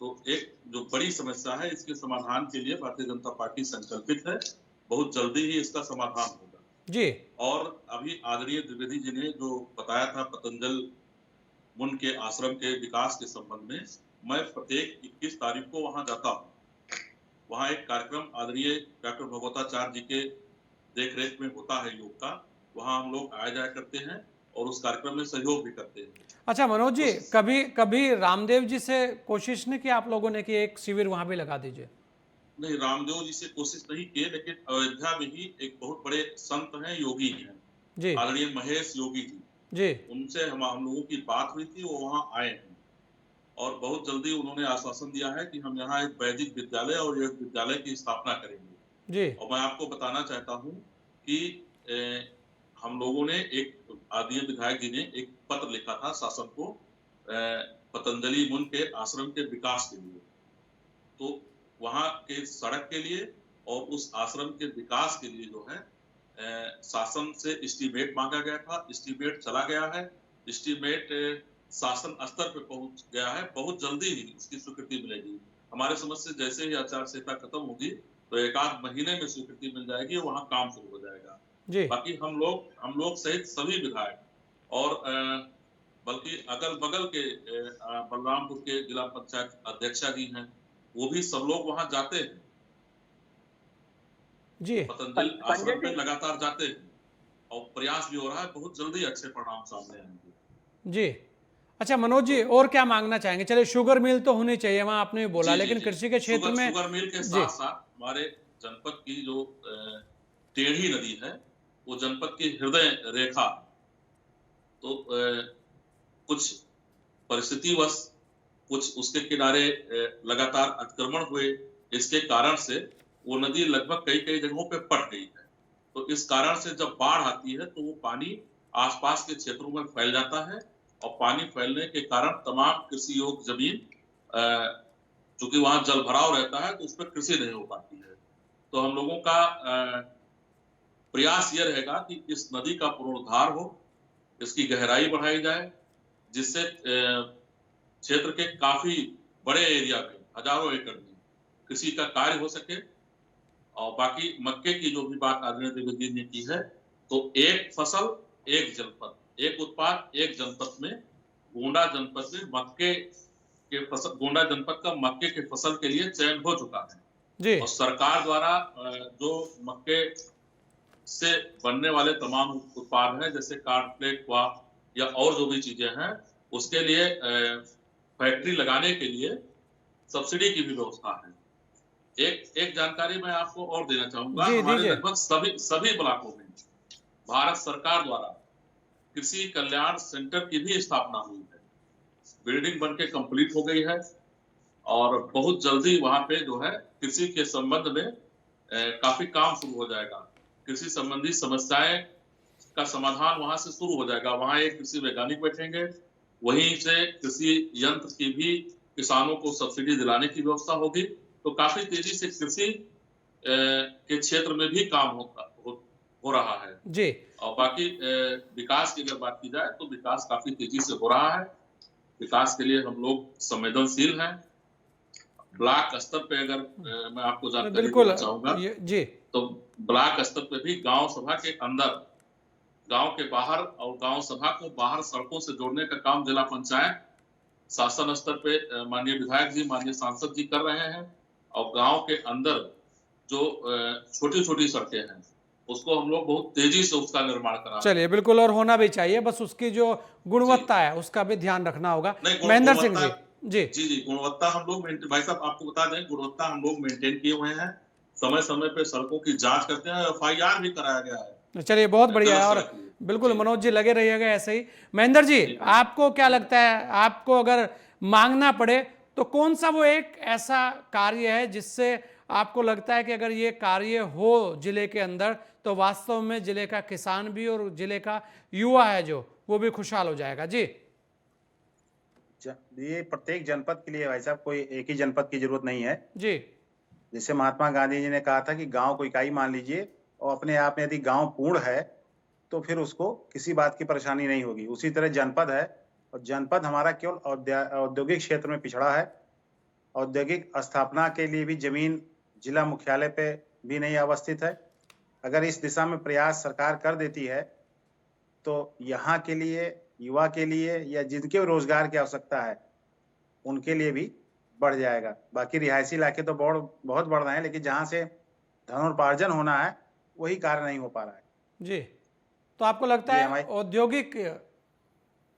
तो एक जो बड़ी समस्या है, इसके समाधान के लिए भारतीय जनता पार्टी संकल्पित है। बहुत जल्दी ही इसका समाधान होगा। जी और अभी आदरणीय द्विवेदी जी ने जो बताया था पतंजल मुन के आश्रम के विकास के संबंध में, मैं प्रत्येक 21 तारीख को वहां जाता हूँ। वहां एक कार्यक्रम आदरणीय डॉक्टर भगवताचार्य जी के देखरेख में होता है योग का, वहां हम लोग आया जाया करते हैं और उस कार्यक्रम में सहयोग भी करते हैं। अच्छा मनोज जी, कभी कभी रामदेव जी से कोशिश नहीं की आप लोगों ने कि एक शिविर वहां भी लगा दीजिए? नहीं, रामदेव जी से कोशिश नहीं की, लेकिन अयोध्या में ही एक बहुत बड़े संत हैं, योगी हैं, जी आदरणीय महेश योगी जी, जी उनसे हम लोगों की बात हुई थी, वो वहां आए हैं और बहुत जल्दी उन्होंने आश्वासन दिया है कि हम यहाँ एक वैदिक विद्यालय और योग विद्यालय की स्थापना करेंगे। जी और मैं आपको बताना चाहता हूँ कि हम लोगों ने एक आदरणीय विधायक जी ने एक पत्र लिखा था शासन को पतंजलि मुन के आश्रम के विकास के लिए, तो वहां के सड़क के लिए और उस आश्रम के विकास के लिए जो है शासन से एस्टीमेट मांगा गया था। एस्टीमेट चला गया है, एस्टीमेट शासन स्तर पे पहुंच गया है, बहुत जल्दी ही उसकी स्वीकृति मिलेगी। हमारे समझ से जैसे ही आचार संहिता खत्म होगी तो एक आध महीने में स्वीकृति मिल जाएगी, वहां काम शुरू हो जाएगा। जी बाकी हम लोग सहित सभी विधायक और बल्कि अगल बगल के बलरामपुर के जिला पंचायत अध्यक्षा जी हैं, वो भी सब लोग वहां जाते हैं, जी पतंजलि आश्रम संजय पे जी, लगातार जाते हैं और प्रयास भी हो रहा है, बहुत जल्दी अच्छे परिणाम सामने आएंगे। जी। अच्छा मनोज जी, और क्या मांगना चाहेंगे? चलिए, शुगर मिल तो होनी चाहिए वहां, आपने भी बोला, जी, लेकिन जी। कृषि के क्षेत्र में शुगर मिल के जी साथ साथ हमारे जनपद की जो टेढ़ी नदी है, वो जनपद की हृदय रेखा, तो कुछ परिस्थितिवश कुछ उसके किनारे लगातार अतिक्रमण हुए, इसके कारण से वो नदी लगभग कई कई जगहों पे पट गई है। तो इस कारण से जब बाढ़ आती है तो वो पानी आसपास के क्षेत्रों में फैल जाता है और पानी फैलने के कारण तमाम कृषि योग्य जमीन चूंकि वहां जल भराव रहता है तो उस पर कृषि नहीं हो पाती है। तो हम लोगों का प्रयास ये रहेगा कि इस नदी का पुनरुद्धार हो, इसकी गहराई बढ़ाई जाए, जिससे क्षेत्र के काफी बड़े एरिया में, हजारों एकड़ में कृषि का कार्य हो सके। और बाकी मक्के की जो भी बात आदरणीय द्विवेदी ने की है, तो एक फसल एक जनपद, एक उत्पाद एक जनपद में गोंडा जनपद में मक्के के फसल, गोंडा जनपद का मक्के के फसल के लिए चयन हो चुका है जी और सरकार द्वारा जो मक्के से बनने वाले तमाम उत्पाद हैं, जैसे कॉर्नफ्लेक्स हुआ या और जो भी चीजें हैं, उसके लिए फैक्ट्री लगाने के लिए सब्सिडी की भी व्यवस्था है। एक जानकारी मैं आपको और देना चाहूंगा, जी हमारे दीजिए। लगभग सभी ब्लॉकों में भारत सरकार द्वारा कृषि कल्याण सेंटर की भी स्थापना हुई है। बिल्डिंग बनके कंप्लीट हो गई है और बहुत जल्दी वहां पे जो है कृषि के संबंध में काफी काम शुरू हो जाएगा। कृषि संबंधी समस्याएं का समाधान वहां से शुरू हो जाएगा। वहां एक कृषि वैज्ञानिक बैठेंगे, वहीं से कृषि यंत्र की भी किसानों को सब्सिडी दिलाने की व्यवस्था होगी। तो काफी तेजी से कृषि के क्षेत्र में भी काम हो रहा है जी और बाकी विकास की अगर बात की जाए तो विकास काफी तेजी से हो रहा है। विकास के लिए हम लोग संवेदनशील हैं। ब्लॉक स्तर पे अगर मैं आपको जानकारी बिल्कुल देना चाहूंगा जी तो ब्लॉक स्तर पे भी गांव सभा के अंदर, गांव के बाहर और गांव सभा को बाहर सड़कों से जोड़ने का काम जिला पंचायत शासन स्तर पे माननीय विधायक जी, माननीय सांसद जी कर रहे हैं और गांव के अंदर जो छोटी छोटी सड़कें हैं उसको हम लोग बहुत तेजी से उसका निर्माण करा रहे हैं। चलिए, बिल्कुल, और होना भी चाहिए, बस उसकी जो गुणवत्ता है उसका भी ध्यान रखना होगा। नहीं, महेंद्र सिंह जी जी जी गुणवत्ता हम लोग भाई साहब आपको बता दें, गुणवत्ता हम लोग मेंटेन किए हुए हैं। समय समय पे सड़कों की जांच करते हैं, FIR भी कराया गया है। चलिए, बहुत बढ़िया है। और सड़क की। बिल्कुल जी। मनोज जी लगे रहिएगा ऐसे ही। महेंद्र जी, आपको क्या लगता है, आपको अगर मांगना पड़े तो कौन सा वो एक ऐसा कार्य है जिससे आपको लगता है कि अगर ये कार्य हो जिले के अंदर तो वास्तव में जिले का किसान भी और जिले का युवा है जो, वो भी खुशहाल हो जाएगा? जी ये प्रत्येक जनपद के लिए भाई साहब, कोई एक ही जनपद की जरूरत नहीं है। जी जैसे महात्मा गांधी जी ने कहा था कि गांव को इकाई मान लीजिए, और अपने आप में यदि गांव पूर्ण है तो फिर उसको किसी बात की परेशानी नहीं होगी। उसी तरह जनपद है, और जनपद हमारा केवल औद्योगिक क्षेत्र में पिछड़ा है। औद्योगिक स्थापना के लिए भी जमीन जिला मुख्यालय पे भी नहीं अवस्थित है। अगर इस दिशा में प्रयास सरकार कर देती है तो यहाँ के लिए, युवा के लिए या जिनके रोजगार की आवश्यकता है उनके लिए भी बढ़ जाएगा। बाकी रिहायशी इलाके तो बहुत बढ़ रहे हैं, लेकिन जहाँ से धनोपार्जन होना है वही कार्य नहीं हो पा रहा है। जी, तो आपको लगता जी, है हमारी औद्योगिक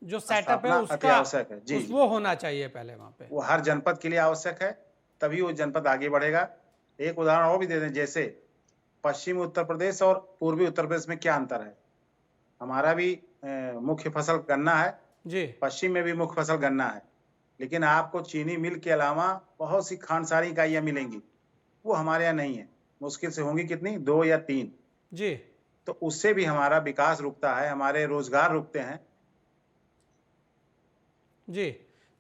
जो सेटअप है स्थापना अति उसका आवश्यक है। जी, वो होना चाहिए पहले वहाँ पे। वो हर जनपद के लिए आवश्यक है, तभी वो जनपद आगे बढ़ेगा। एक उदाहरण और भी दे दें, जैसे पश्चिमी उत्तर प्रदेश और पूर्वी उत्तर प्रदेश में क्या अंतर है। हमारा भी मुख्य फसल गन्ना है, जी पश्चिम में भी मुख्य फसल गन्ना है, लेकिन आपको चीनी मिल के अलावा बहुत सी खांडसारी इकाइयां मिलेंगी, वो हमारे यहाँ नहीं है। मुश्किल से होंगी कितनी, 2 या 3। जी, तो उससे भी हमारा विकास रुकता है, हमारे रोजगार रुकते हैं। जी,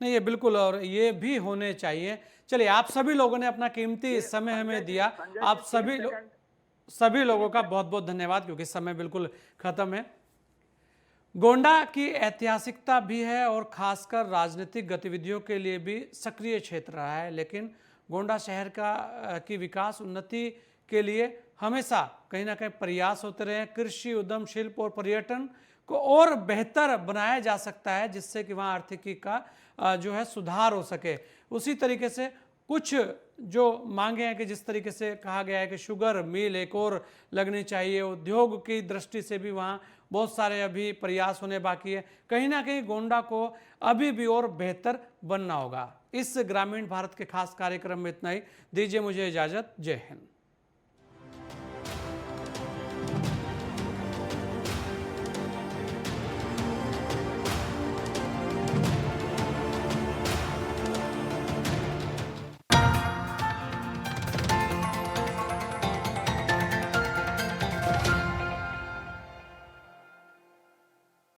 नहीं ये बिल्कुल, और ये भी होने चाहिए। चलिए, आप सभी लोगों ने अपना कीमती समय हमें दिया। आप सभी लोगों का बहुत बहुत धन्यवाद, क्योंकि समय बिल्कुल खत्म है। गोंडा की ऐतिहासिकता भी है और खासकर राजनीतिक गतिविधियों के लिए भी सक्रिय क्षेत्र रहा है, लेकिन गोंडा शहर की विकास उन्नति के लिए हमेशा कहीं ना कहीं प्रयास होते रहे। कृषि, उद्यम, शिल्प और पर्यटन को और बेहतर बनाया जा सकता है, जिससे कि वहाँ आर्थिकी का जो है सुधार हो सके। उसी तरीके से कुछ जो मांगे हैं कि जिस तरीके से कहा गया है कि शुगर मिल एक और लगनी चाहिए, उद्योग की दृष्टि से भी वहाँ बहुत सारे अभी प्रयास होने बाकी है। कहीं ना कहीं गोंडा को अभी भी और बेहतर बनना होगा। इस ग्रामीण भारत के खास कार्यक्रम में इतना ही। दीजिए मुझे इजाज़त। जय हिंद।